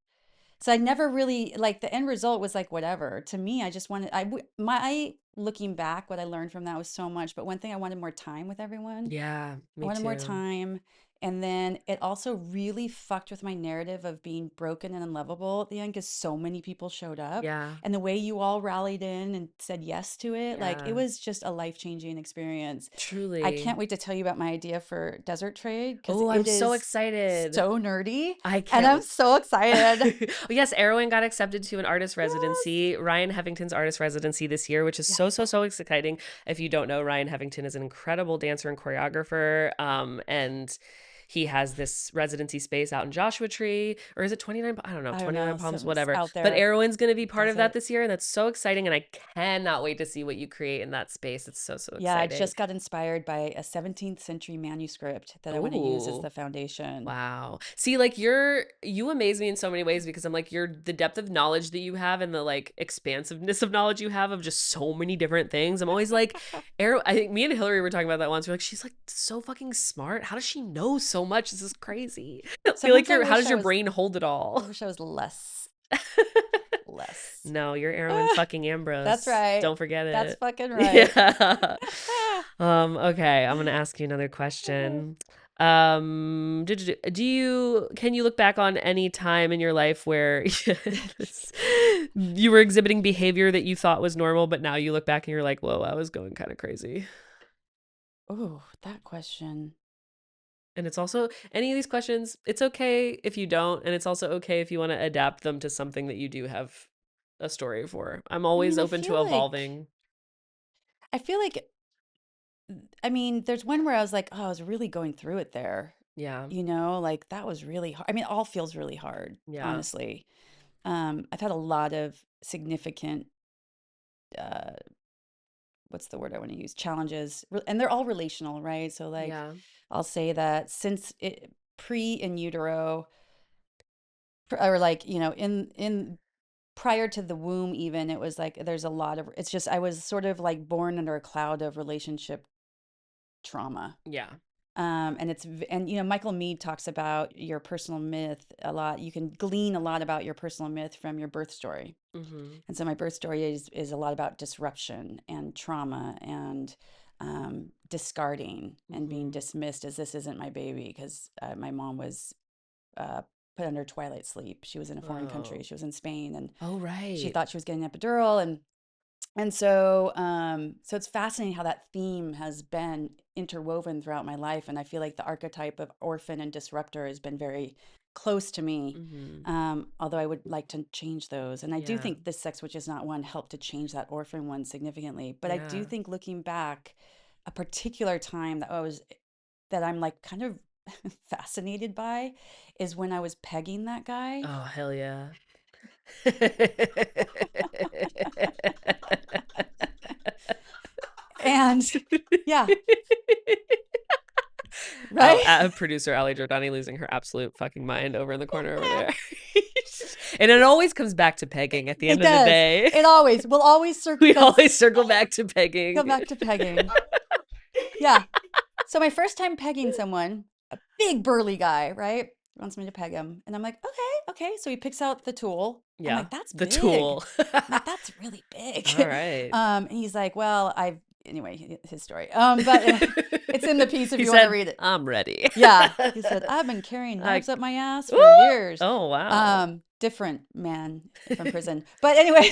so I never really like the end result was like whatever. To me, I just wanted my looking back, what I learned from that was so much. But one thing, I wanted more time with everyone. Yeah. I Me wanted more too. time. And then it also really fucked with my narrative of being broken and unlovable at the end because so many people showed up. Yeah. And the way you all rallied in and said yes to it, like it Yeah. was just a life-changing experience. I Truly. can't wait to tell you about my idea for Desert Trade because Oh, I'm it so is excited. so nerdy I and I'm can't. so excited. Yes, Arrowyn got accepted to an artist Yes. residency, Ryan Hevington's artist residency this year, which is Yeah. so exciting. If you don't know, Ryan Hevington is an incredible dancer and choreographer. And he has this residency space out in Joshua Tree, or is it 29? I don't know, I don't 29 know. Palms, Something's whatever. out But there. Arrowyn's going to be part of Does that it? this year, and that's so exciting. And I cannot wait to see what you create in that space. It's so Yeah, I exciting. just got inspired by a 17th century manuscript that I want to use as Ooh. the foundation. Wow. See, like you amaze me in so many ways because I'm like the depth of knowledge that you have and the like expansiveness of knowledge you have of just so many different things. I'm always like, I think me and Hillary were talking about that once. We're like, she's like so fucking smart. How does she know so much? This is crazy. I feel like Sometimes I how wish does I your was brain hold it I all? wish I was less. No, you're Arrowyn fucking That's Ambrose. right. Don't forget That's it. fucking right. Yeah. Okay, I'm gonna ask you another question. Can you look back on any time in your life where you were exhibiting behavior that you thought was normal, but now you look back and you're like, whoa, I was going kind of crazy? Oh, that question. And it's also any of these questions, it's okay if you don't, and it's also okay if you want to adapt them to something that you do have a story for. I'm I always mean, open to evolving. I feel like I mean, there's one where I was like, oh, I was really going through it there. Yeah. Like that was really hard. I mean, it all feels really hard, Yeah. honestly. I've had a lot of significant uh what's the word I want to use? Challenges, and they're all relational, right? So like Yeah. I'll say that since it pre in utero or like, in prior to the womb even, it was like there's a lot of it's just I was sort of like born under a cloud of relationship trauma. Yeah. And Michael Meade talks about your personal myth a lot. You can glean a lot about your personal myth from your birth story. Mm-hmm. And so my birth story is a lot about disruption and trauma and discarding and being Mm-hmm. dismissed as this isn't my baby because my mom was uh, put under twilight sleep. She was in a foreign country. Oh. She was in Spain, and Oh, she right. thought she was getting an epidural, and so it's fascinating how that theme has been interwoven throughout my life. And I feel like the archetype of orphan and disruptor has been very close to me. Mm-hmm. Although I would like to change those. And I do Yeah. think This Sex Which Is Not One helped to change that orphan one significantly. But I do Yeah. think looking back, a particular time that I'm like kind of fascinated by is when I was pegging that guy. Oh, hell yeah. And yeah, Al, right? producer Ali Jordani losing her absolute fucking mind over in the corner over there. And it always comes back to pegging at the It end of the does. day. It always will always circle We because always circle back to go pegging. back to pegging. Yeah. So my first time pegging someone, a big burly guy, right? Wants me to peg him. And I'm like, okay. So he picks out the tool. I'm Yeah. like, that's The big. tool. I'm like, that's really big. All right. And he's like, well, anyway, his story. But it's in the piece if He you want to said, read it. I'm ready. Yeah. He said, I've been carrying knives Like, up my ass ooh! for years. Oh, wow. Different man from prison. But anyway,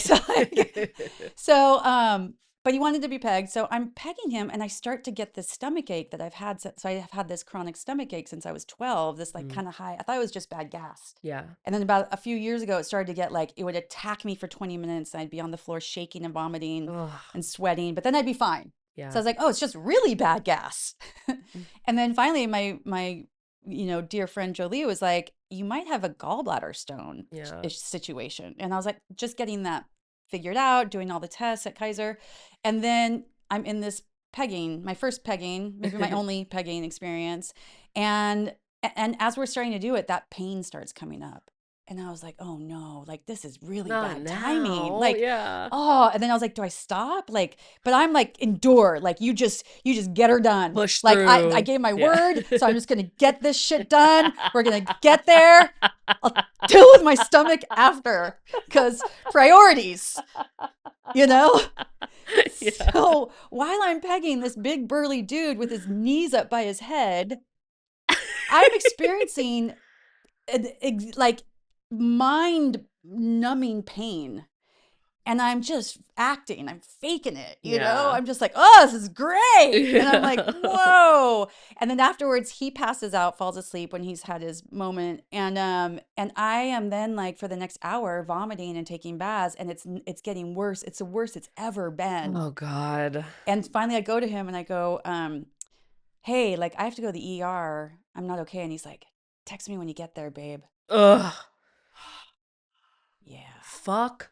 but he wanted to be pegged. So I'm pegging him and I start to get this stomach ache that I've had. So I have had this chronic stomach ache since I was 12, this like Mm, kind of high. I thought it was just bad gas. yeah. And then about a few years ago, it started to get like, it would attack me for 20 minutes. And I'd be on the floor shaking and vomiting Oh, and sweating, but then I'd be fine. So I yeah. was like, oh, it's just really bad gas. Mm, And then finally my dear friend Jolie was like, you might have a gallbladder stone Yeah. ish situation. And I was like, just getting that figured out, doing all the tests at Kaiser. And then I'm in this pegging, my first pegging, maybe my only pegging experience. And as we're starting to do it, that pain starts coming up. And I was like, oh no, like this is really Not bad timing. now. Like, Yeah. oh, and then I was like, do I stop? Like, but I'm like, endure. Like you just get her done. Push Like I through. gave my Yeah. word, so I'm just gonna get this shit done. We're gonna get there. I'll deal with my stomach after, because priorities, you know? Yeah. So while I'm pegging this big burly dude with his knees up by his head, I'm experiencing like mind numbing pain. And I'm just acting, I'm faking it, Yeah. I'm just like, oh, this is great. And I'm like, Yeah. whoa. And then afterwards he passes out, falls asleep when he's had his moment. And I am then like for the next hour vomiting and taking baths, and it's getting worse. It's the worst it's ever been. Oh God. And finally I go to him and I go, hey, like I have to go to the ER. I'm not okay. And he's like, text me when you get there, babe. Ugh. Yeah. Fuck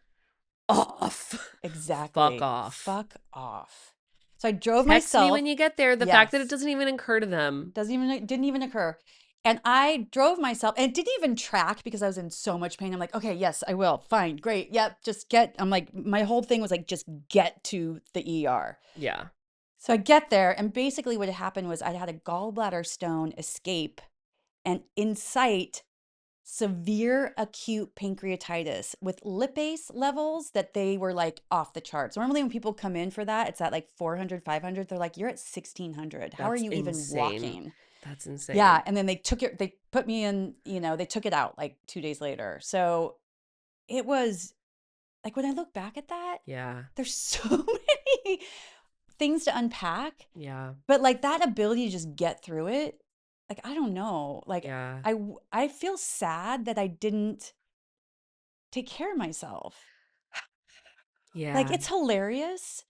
off. Fuck Exactly. off. Fuck off. So I drove Text me myself. when you get there. The fact that it Yes. doesn't even occur to them. Didn't even occur. And I drove myself, and it didn't even track because I was in so much pain. I'm like, okay, yes, I will. Fine, great. Yep, I'm like, my whole thing was like, just get to the ER. Yeah. So I get there, and basically what had happened was I had a gallbladder stone escape, and in sight, severe acute pancreatitis with lipase levels that they were like off the charts. Normally when people come in for that, it's at like 400, 500. They're like, you're at 1600. How are That's you even insane. walking? That's insane. Yeah. And then they put me in, they took it out like 2 days later. So it was like, when I look back at that, Yeah. there's so many things to unpack, Yeah. but like that ability to just get through it, like, I don't know. Like, Yeah. I feel sad that I didn't take care of myself. Like, Yeah. it's hilarious,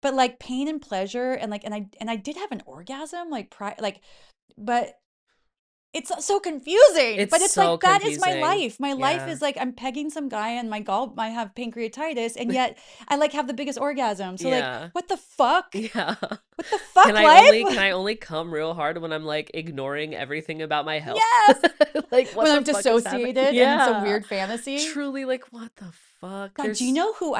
but like pain and pleasure and like, and I did have an orgasm, like, but it's so confusing. It's But it's so like, that is my confusing. life. My life Yeah. is like, I'm pegging some guy and I have pancreatitis, and yet I like have the biggest orgasm. So like, Yeah. what the fuck? Yeah. What the fuck, Can I life? only come real hard when I'm like ignoring everything about my health? Yes. Like what When the I'm fuck is happening? dissociated and in some Yeah. weird fantasy. Truly like what the fuck? God, do you There's know who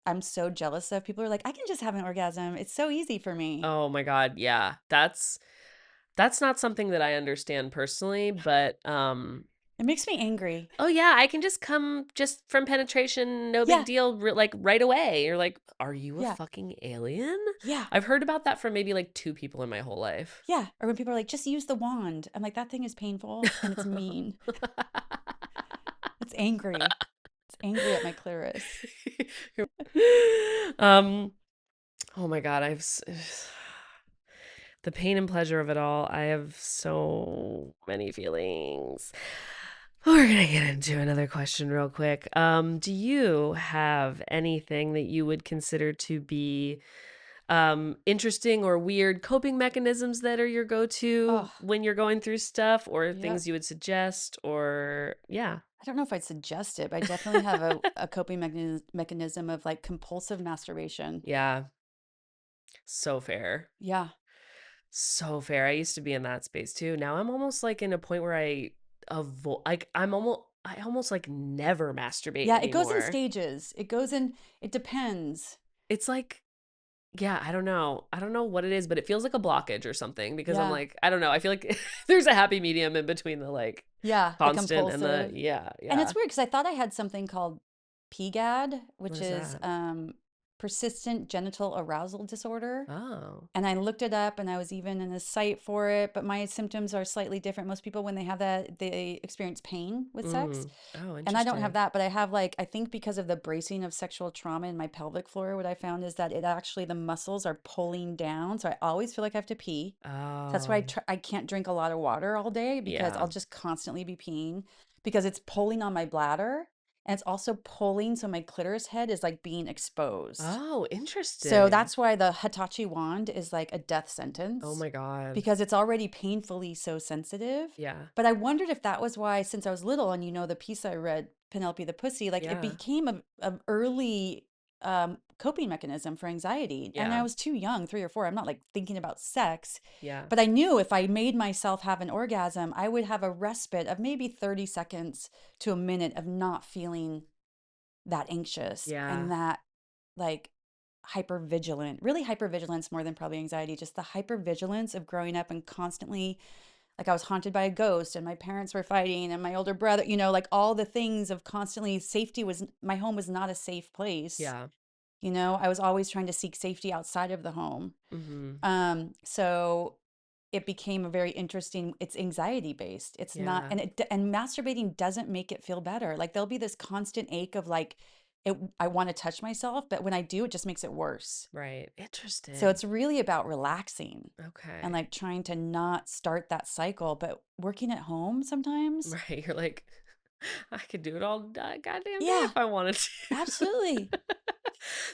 I'm so jealous of? People are like, I can just have an orgasm. It's so easy for me. oh my God, yeah. That's not something that I understand personally, but It makes me angry. oh yeah, I can just come just from penetration, no big Yeah, deal, like right away. You're like, are you a yeah, fucking alien? yeah, I've heard about that from maybe like two people in my whole life. yeah. Or when people are like, just use the wand. I'm like, that thing is painful and it's mean. It's angry. It's angry at my clitoris. um, oh my God, the pain and pleasure of it all. I have so many feelings. We're gonna get into another question real quick. Do you have anything that you would consider to be interesting or weird coping mechanisms that are your go-to Oh, when you're going through stuff, or yep. things you would suggest, or yeah. I don't know if I'd suggest it, but I definitely have a coping mechanism of like compulsive masturbation. Yeah, so fair. Yeah. So fair. I used to be in that space too. Now I'm almost like in a point where I avoid, like I almost like never masturbate Yeah. It goes in anymore. stages. It depends. It's like, yeah, I don't know. I don't know what it is, but it feels like a blockage or something because I'm Yeah. like, I don't know. I feel like there's a happy medium in between the like Yeah. The constant and the, compulsive. yeah, And yeah. it's weird because I thought I had something called PGAD, What which is is that? persistent genital arousal disorder. Oh. And I looked it up, and I was even in a site for it, but my symptoms are slightly different. Most people, when they have that, they experience pain with sex. Oh, And I don't have interesting. that, but I have like, I think because of the bracing of sexual trauma in my pelvic floor, what I found is that the muscles are pulling down. So I always feel like I have to pee. That's why Oh, I can't drink a lot of water all day, because yeah. I'll just constantly be peeing because it's pulling on my bladder. and it's also pulling, so my clitoris head is like being exposed. Oh, So interesting. that's why the Hitachi wand is like a death Oh sentence my God. because it's already painfully so sensitive. Yeah. But I wondered if that was why, since I was little, and the piece I read, Penelope the Pussy, like it Yeah. became a early coping mechanism for anxiety. And Yeah. I was too young, 3 or 4. I'm not like thinking about sex, Yeah. but I knew if I made myself have an orgasm, I would have a respite of maybe 30 seconds to a minute of not feeling that anxious Yeah. and that like hypervigilant, really hypervigilance more than probably anxiety, just the hypervigilance of growing up and constantly like I was haunted by a ghost and my parents were fighting and my older brother, like all the things of constantly safety was my home was not a safe place. Yeah. I was always trying to seek safety outside of the home. Mm-hmm. So it became a very interesting, it's anxiety based. It's not, Yeah. and masturbating doesn't make it feel better. Like there'll be this constant ache of like, I want to touch myself, but when I do, it just makes it worse. Right. So Interesting. it's really about relaxing and Okay. like trying to not start that cycle, but working at home sometimes. Right. You're like, I could do it all goddamn day Yeah, if I wanted absolutely. to.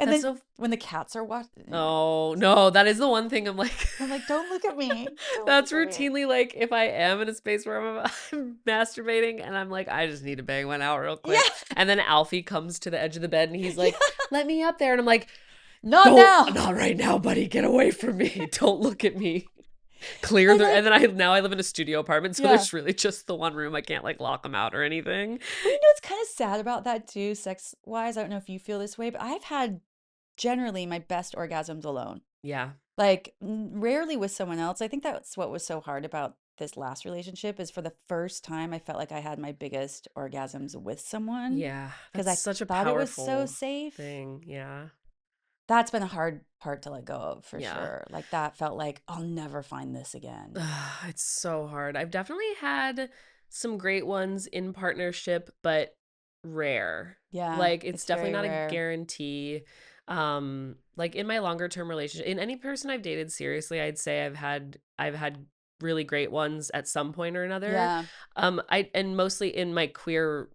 And That's then so. when the cats are watching, Oh, no, that is the one thing I'm like, I'm like, don't look at me. Don't that's look at me. routinely like if I am in a space where I'm masturbating and I'm like, I just need to bang one out real quick. Yeah, And then Alfie comes to the edge of the bed and he's yeah. like, let me up there. And I'm like, Not don't, now. not right now, buddy. Get away from me. Don't look at me. Clear And the, and like, then I live in a studio apartment, so yeah. there's really just the one room. I can't like lock them out or anything. Well, what's kind of sad about that too, sex wise? I don't know if you feel this way, but I've had generally my best orgasms alone. Yeah. Like rarely with someone else. I think that's what was so hard about this last relationship is for the first time I felt like I had my biggest orgasms with someone Yeah. because That's I such a thought it was so powerful safe. thing. Yeah. That's been a hard part to let go of for Yeah. sure. Like that felt like I'll never find this again. It's so hard. I've definitely had some great ones in partnership, but rare. Yeah, Like it's it's definitely very not a rare. guarantee. Like in my longer term relationship, in any person I've dated seriously, I'd say I've had really great ones at some point or another. Yeah, I and mostly in my queer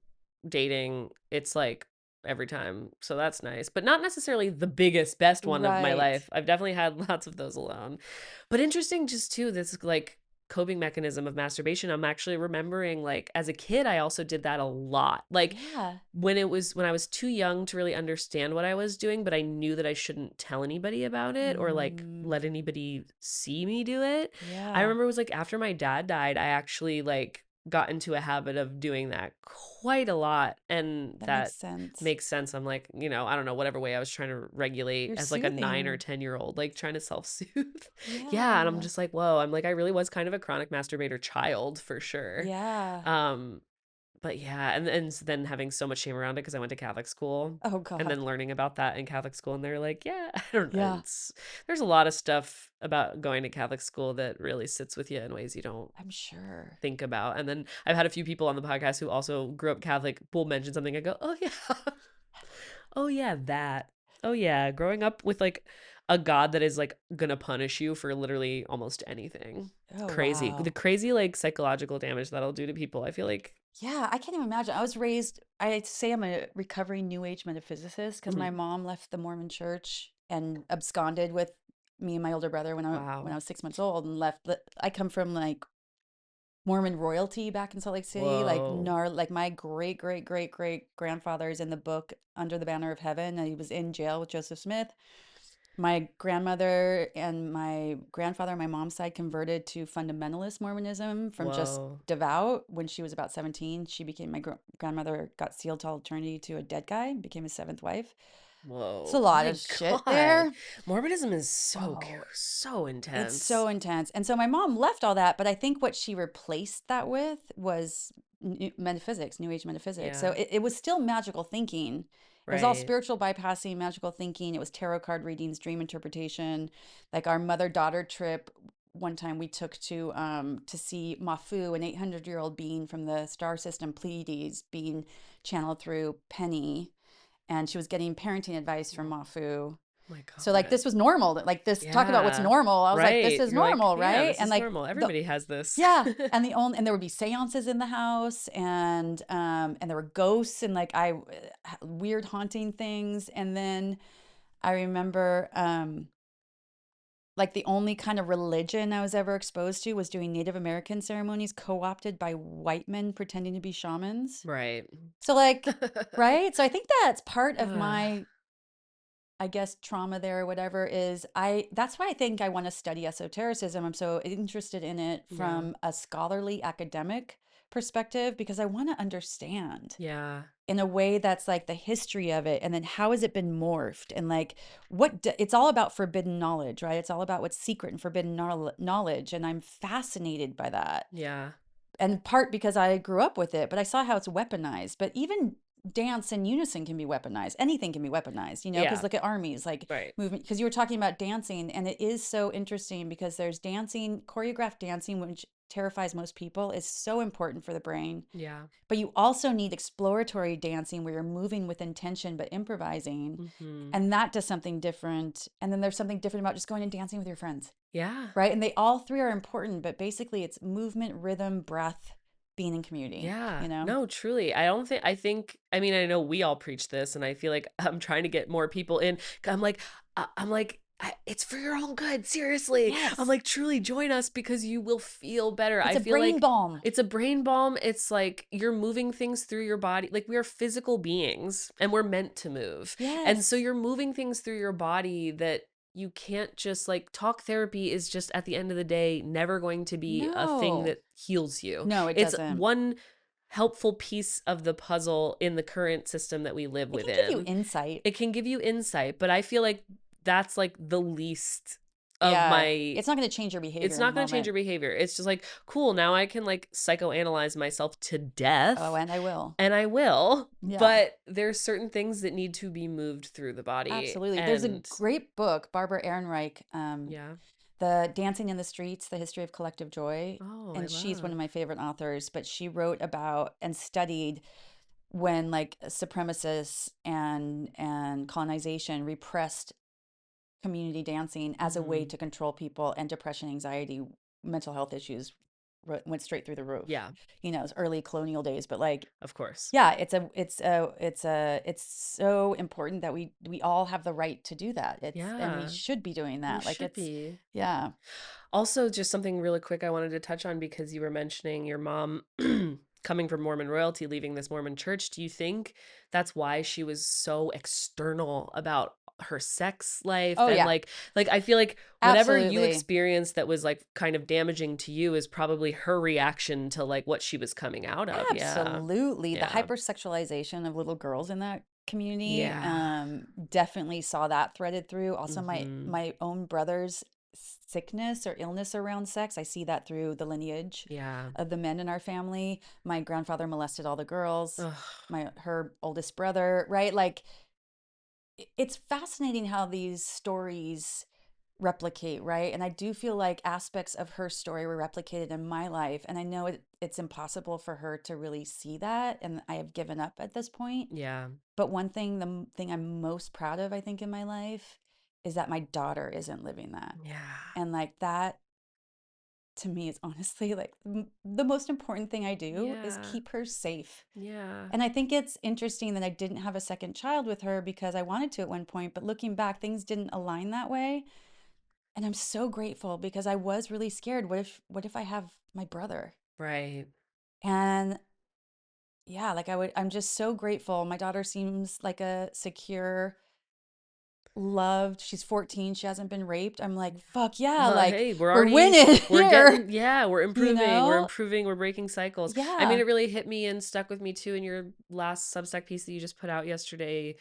dating, it's like every time. So that's nice, but not necessarily the biggest best one of my right. life. I've definitely had lots of those alone. But interesting just too, this like coping mechanism of masturbation. I'm actually remembering like as a kid I also did that a lot. Like Yeah. when I was too young to really understand what I was doing, but I knew that I shouldn't tell anybody about it or like Mm, let anybody see me do it. I yeah, remember it was like after my dad died, I actually like got into a habit of doing that quite a lot, and that makes that sense. makes sense. I'm like, I don't know, whatever way I was trying to regulate You're as like a 9 or soothing. 10 year old, like trying to self-soothe. Yeah, and I'm Yeah. just like, whoa, I'm like, I really was kind of a chronic masturbator child for sure. Yeah. um but yeah, and then having so much shame around it because I went to Catholic school, Oh and God. then learning about that in Catholic school, and they're like, yeah, I don't know, Yeah, there's a lot of stuff about going to Catholic school that really sits with you in ways you don't I'm sure. think about. And then I've had a few people on the podcast who also grew up Catholic will mention something. I go, oh yeah, oh yeah, that. Oh yeah, growing up with like a God that is like gonna punish you for literally almost anything. Oh Crazy. The wow. crazy like psychological damage that'll do to people. I feel like Yeah, I can't even imagine. I was raised, I say I'm a recovering New Age metaphysicist because my mhm. mom left the Mormon church and absconded with me and my older brother when I Wow. was 6 months old and left. I come from like Mormon royalty back in Salt Lake City, Whoa. like my great great great great grandfather's in the book Under the Banner of Heaven, and he was in jail with Joseph Smith. My grandmother and my grandfather on my mom's side converted to fundamentalist Mormonism from just Whoa. devout when she was about 17. She became my grandmother got sealed to all eternity to a dead guy, became his seventh wife. It's a Whoa. lot of My shit God. there. Mormonism is so Oh, so it's intense. so intense. And so my mom left all that, but I think what she replaced that with was metaphysics, New Age metaphysics. So Yeah. it was still magical thinking. It was all Right. spiritual bypassing, magical thinking. It was tarot card readings, dream interpretation. Like our mother-daughter trip, one time we took to see Mafu, an 800-year-old being from the star system Pleiades, being channeled through Penny, and she was getting parenting advice from Whoa. Mafu. My So like God. this was normal. Like this, talk about what's Yeah. normal. I was like, this Right. is You're like, normal, yeah, right? this And is like normal. the Everybody has this. yeah, and there would be seances in the house, and there were ghosts and like weird haunting things. And then I remember like the only kind of religion I was ever exposed to was doing Native American ceremonies co-opted by white men pretending to be shamans. Right. So like, right? So I think that's part of Ugh. my, I guess, trauma there or whatever is that's why I think I want to study esotericism. I'm so interested in it Yeah. from a scholarly academic perspective because I want to understand Yeah. in a way that's like the history of it and then how has it been morphed and like it's all about forbidden knowledge, right? It's all about what's secret and forbidden knowledge, and I'm fascinated by that. Yeah. And part because I grew up with it, but I saw how it's weaponized. But even dance and unison can be weaponized. Anything can be weaponized, because Yeah. look at armies, like Right. movement. Because you were talking about dancing, and it is so interesting because there's dancing, choreographed dancing, which terrifies most people, is so important for the brain. Yeah. But you also need exploratory dancing where you're moving with intention but improvising. Mm-hmm. And that does something different. And then there's something different about just going and dancing with your friends, Yeah. right? And they all three are important, but basically it's movement, rhythm, breath, being in community, Yeah. you know? No, truly. I mean, I know we all preach this and I feel like I'm trying to get more people in. I'm like, it's for your own good. Seriously. I'm Yes. like, truly join us because you will feel better. It's I a feel brain like balm. it's a brain balm. It's like you're moving things through your body. Like we are physical beings and we're meant to move. And so Yes. you're moving things through your body that you can't just like talk therapy is just at the end of the day never going to be a thing No. that heals you. No, it It's doesn't. one helpful piece of the puzzle in the current system that we live It can give you within. insight. It can give you insight, but I feel like that's like the least of Yeah. my It's not going to change your it's behavior in the not going to change moment. your behavior. It's just like, cool, now I can like psychoanalyze myself to Oh, death and I will. and I will, Yeah. but there's certain things that need to be moved through the body Absolutely. There's a and great book, Barbara Ehrenreich, yeah. The Dancing in the Streets, The History of Collective Joy. Oh, I And she's one of love. my favorite authors, but she wrote about and studied when like supremacists and colonization repressed community dancing as a way Mhm. to control people, and depression, anxiety, mental health issues went straight through the roof. Yeah, It's early colonial days, but like of course. yeah, it's so important that we all have the right to do that. And we Yeah, should be doing we that. Like should be. yeah. Also, just something really quick I wanted to touch on because you were mentioning your mom coming from Mormon royalty, leaving this Mormon church. Do you think that's why she was so external about her sex life Oh and yeah, like I feel like whatever you absolutely. experienced that was like kind of damaging to you is probably her reaction to like what she was coming out of. Yeah. Absolutely. The Yeah. hypersexualization of little girls in that community, Yeah. definitely saw that threaded through. Also, my Mhm. my own brother's sickness or illness around sex, I see that through the lineage Yeah. of the men in our family. My grandfather molested all the girls, Ugh. her oldest brother, right? Like it's fascinating how these stories replicate, right? And I do feel like aspects of her story were replicated in my life. And I know it's impossible for her to really see that. And I have given up at this point. Yeah. But the thing I'm most proud of, I think, in my life is that my daughter isn't living that. Yeah. And like that to me is honestly like the most important thing I do is Yeah. keep her safe. Yeah. And I think it's interesting that I didn't have a second child with her because I wanted to at one point, but looking back, things didn't align that way. And I'm so grateful because I was really scared. What if I have my brother? Right. And yeah, like I'm just so grateful. My daughter seems like a secure, loved. She's 14. She hasn't been raped. I'm like, fuck yeah, Well, like hey, we're winning we're here, getting, yeah, you we're know? improving, we're breaking cycles. I mean, Yeah. it really hit me and stuck with me too in your last Substack piece that you just put out yesterday.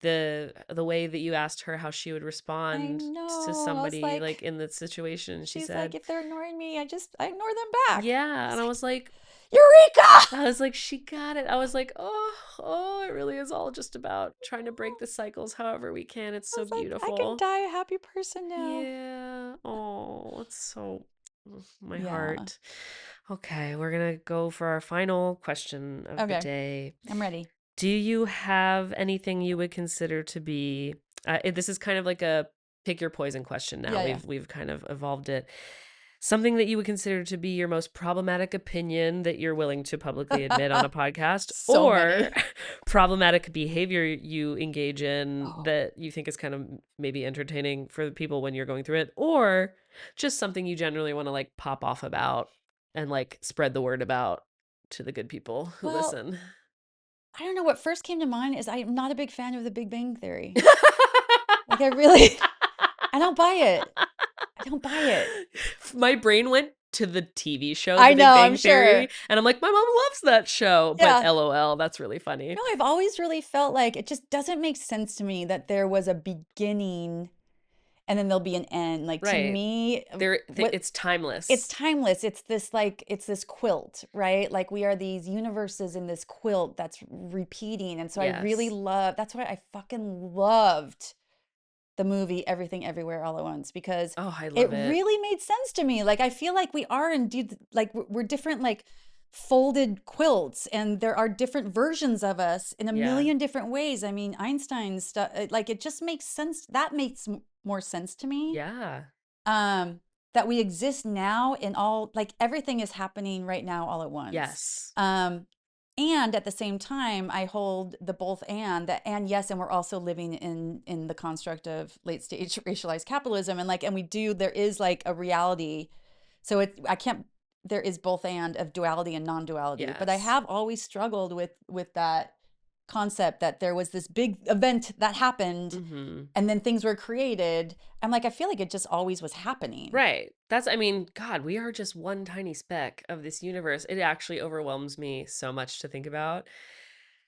The way that you asked her how she would I respond to know. I was somebody like like, in the situation. She she's like, said, if they're ignoring me, I ignore them back. yeah. I was And like, I Eureka! was like, she got it. I was like, oh, it really is all just about trying to break the cycles however we can. It's I so was like, I can beautiful. die a happy person now. Yeah. Oh, it's so my Yeah. heart. Okay, we're gonna go for our final question of the Okay. day. I'm ready. Do you have anything you would consider to be This is kind of like a pick your poison question now. Yeah, yeah. We've kind of evolved it. Something that you would consider to be your most problematic opinion that you're willing to publicly admit on a podcast, So or many. problematic behavior you engage in Oh. that you think is kind of maybe entertaining for the people when you're going through it, or just something you generally want to like pop off about and like spread the word about to the good people who Well, listen. I don't know. What first came to mind is I'm not a big fan of the Big Bang Theory. Like, I really, I don't buy it. I don't buy it. My brain went to the TV show I The Big know, I'm Bang Theory, sure. and I'm like, my mom loves that show, but Yeah. LOL, that's really funny. No, I've always really felt like it just doesn't make sense to me that there was a beginning and then there'll be an end. Like, to Right. me, what It's it's timeless. timeless. It's this like it's this quilt, right? Like, we are these universes in this quilt that's repeating. And so I really Yes. love, that's why I fucking loved the movie Everything Everywhere All at Once, because Oh, I it love it. really made sense to me. Like, I feel like we are indeed, like, we're different, like, folded quilts, and there are different versions of us in a Yeah. million different ways. I mean, Einstein's stuff, like, it just makes sense. That makes more sense to me. Yeah. um that we exist now in all, like, everything is happening right now all at once. Yes. And at the same time, I hold the both and that, and yes, and we're also living in the construct of late stage racialized capitalism, and like, and we do, there is like a reality. So it, I can't, there is both and of duality and non-duality, but I Yes. have always struggled with that concept that there was this big event that happened Mm-hmm. and then things were created. I'm like, I feel like it just always was happening. Right. I mean, God, we are just one tiny speck of this universe. It actually overwhelms me so much to think about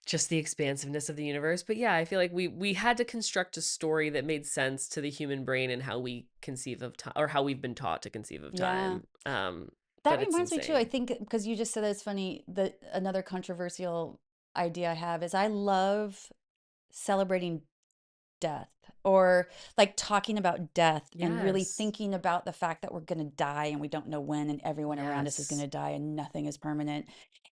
just the expansiveness of the universe. But yeah, I feel like we had to construct a story that made sense to the human brain and how we conceive of time, or how we've been taught to conceive of Yeah. time. That But it's reminds me too, I insane. think, because you just said it's funny, that another controversial idea I have is I love celebrating death, or like talking about death and really Yes. thinking about the fact that we're going to die and we don't know when, and everyone around us is going Yes. to die and nothing is permanent.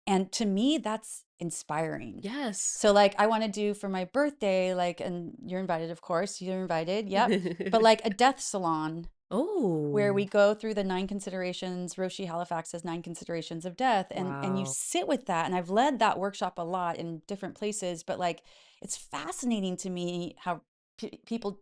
And to me, that's inspiring. Yes. So, like, I want to do for my birthday, like, and you're invited, of course, you're invited. Yep. But like a death salon where we Oh, go through the nine considerations. Roshi Halifax's nine considerations of death, and you wow. sit with that. And I've led that workshop a lot in different places, but like, it's fascinating to me how people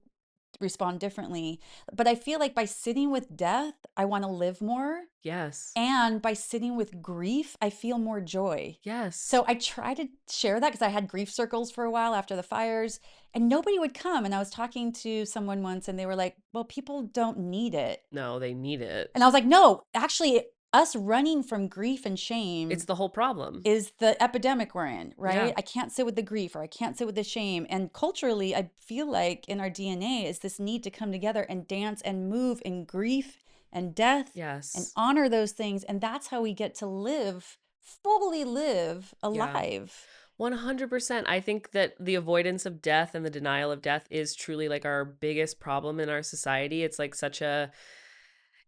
respond differently. But I feel like by sitting with death, I want to live more, Yes. and by sitting with grief, I feel more joy. Yes. So I try to share that, because I had grief circles for a while after the fires, and nobody would come. And I was talking to someone once, and they were like, well, people don't need it. No, they need it. And I was like, no, actually, us running from grief and shame It's the whole problem. is the epidemic we're in, right? Yeah. I can't sit with the grief, or I can't sit with the shame. And culturally, I feel like in our DNA is this need to come together and dance and move in grief and death and Yes. honor those things. And that's how we get to live, fully live Yeah. alive. 100%. I think that the avoidance of death and the denial of death is truly like our biggest problem in our society. It's like such a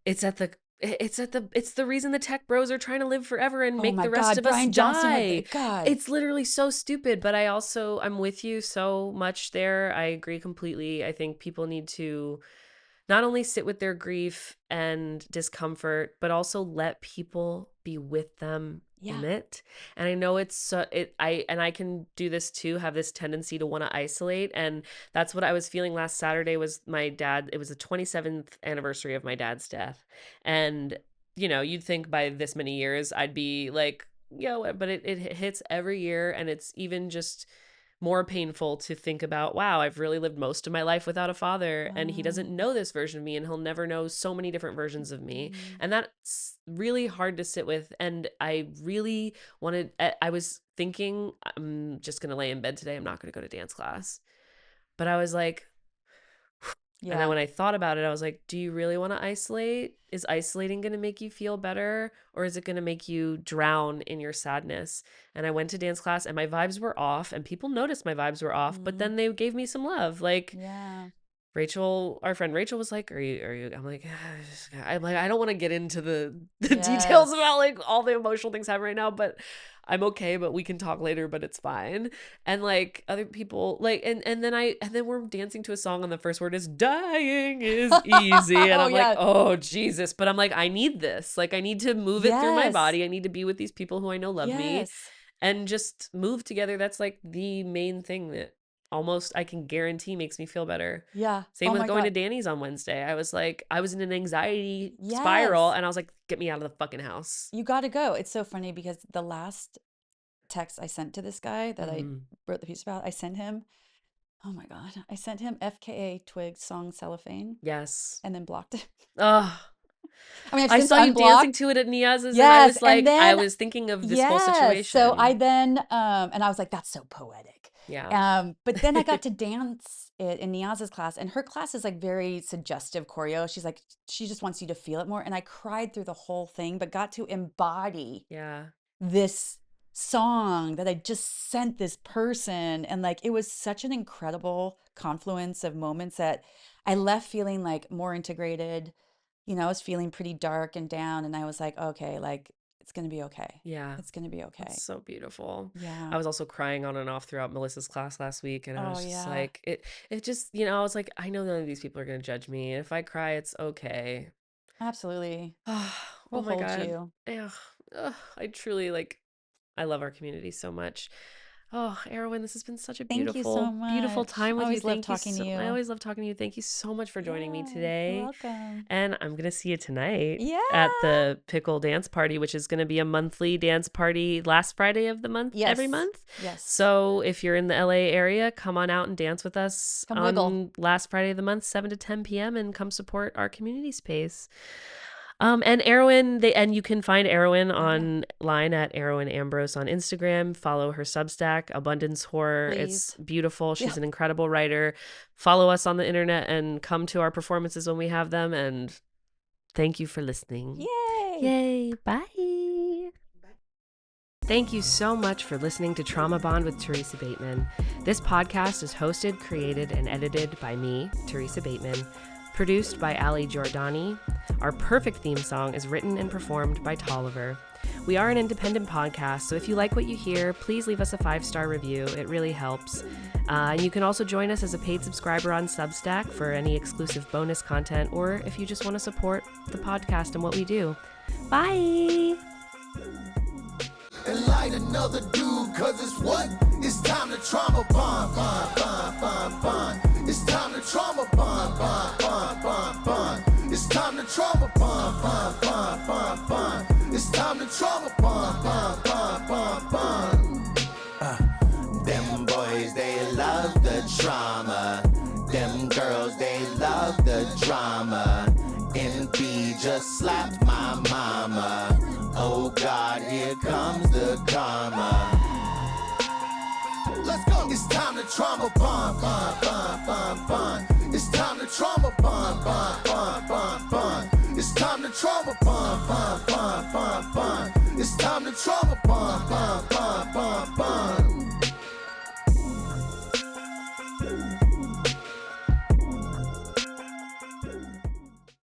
it's at the it's the reason the tech bros are trying to live forever and Oh make my the rest God, of us Brian Johnson with die. it. God. It's literally so stupid, but I'm with you so much there. I agree completely. I think people need to not only sit with their grief and discomfort, but also let people be with them in Yeah. it. And I know it's so I can do this too, have this tendency to want to isolate. And that's what I was feeling last Saturday. Was my dad, it was the 27th anniversary of my dad's death. And you'd think by this many years I'd be like, but it hits every year, and it's even just more painful to think about, wow, I've really lived most of my life without a father, and he doesn't Wow. know this version of me, and he'll never know so many different versions of me. Mm. And that's really hard to sit with. And I really I was thinking, I'm just going to lay in bed today. I'm not going to go to dance class. But I was like, and then Yeah. when I thought about it, I was like, do you really want to isolate? Is isolating going to make you feel better, or is it going to make you drown in your sadness? And I went to dance class, and my vibes were off, and people noticed my vibes were off, but Mm. then they gave me some love. Like, Yeah. Rachel, our friend Rachel was like, are you, I'm like, I don't want to get into the Yes. details about like all the emotional things happening right now, but I'm okay, but we can talk later, but it's fine. And like other people like, and then we're dancing to a song and the first word is dying is easy. And Oh, I'm like, yeah. oh Jesus. But I'm like, I need this. Like I need to move it through my Yes. body. I need to be with these people who I know love me Yes. and just move together. That's like the main thing that almost I can guarantee makes me feel better. Yeah. Same Oh with my going to God. Danny's on Wednesday. I was in an anxiety spiral Yes. and I was like, get me out of the fucking house. You got to go. It's so funny because the last text I sent to this guy that I wrote the piece about, I sent him, oh my God, I sent him FKA Twigs song Cellophane Yes. and then blocked it. Oh, I mean, I've I since saw you dancing unblocked. to it at Niaz's and I Yes. was And like, I then, was thinking of this whole yes. So I situation. then, and I was like, that's so poetic. Yeah. But then I got to dance it in Niaz's class, and her class is like very suggestive choreo. She's like, she just wants you to feel it more. And I cried through the whole thing, but got to embody Yeah. this song that I just sent this person. And like, it was such an incredible confluence of moments that I left feeling like more integrated. You know, I was feeling pretty dark and down, and I was like, okay, like it's going to be okay. Yeah. It's going to be okay. It's so beautiful. Yeah. I was also crying on and off throughout Melissa's class last week. And I Oh, was just yeah. like, it just, you know, I was like, I know none of these people are going to judge me. And if I cry, it's okay. Absolutely. Oh We'll my hold God. you. Yeah. I truly like, I love our community so much. Oh, Arrowyn, this has been such a Thank you so beautiful, beautiful much. time I with you. always love Thank you talking to so, you. I always love talking to you. Thank you so much for joining me Yeah, today. You're welcome. And I'm going to see you tonight Yeah. at the Pickle Dance Party, which is going to be a monthly dance party last Friday of the month, every Yes. month. Yes. So if you're in the LA area, come on out and dance with us Come on wiggle. last Friday of the month, 7 to 10 p.m. and come support our community space. And Arrowyn, and you can find Arrowyn online at Arrowyn Ambrose on Instagram. Follow her Substack, Abundance Whore. It's Please. beautiful. She's Yep. an incredible writer. Follow us on the internet and come to our performances when we have them. And thank you for listening. Yay. Yay. Bye. Thank you so much for listening to Trauma Bond with Theresa Bateman. This podcast is hosted, created, and edited by me, Theresa Bateman. Produced by Ali Giordani. Our perfect theme song is written and performed by Tolliver. We are an independent podcast, so if you like what you hear, please leave us a 5-star review. It really helps. And you can also join us as a paid subscriber on Substack for any exclusive bonus content, or if you just want to support the podcast and what we do. Bye! And light another dude, cause it's what? It's time to trauma bond, bond, bond, bond, bond. It's time to trauma bond, bond, bond, bond, bond. It's time to trauma bond, bond, bond, bond, bond. It's time to trauma bond, bond, bond, bond, bond. Them boys, they love the trauma. Them girls, they love the drama. NB just slapped my mama. Oh God, here comes the karma. Let's go. It's time to trauma bond, bond, bond, bond, bond. It's time to trauma bond, bond, bond, bond, bond. It's time to trauma bond, bond, bond, bond, bond. It's time to trauma bond,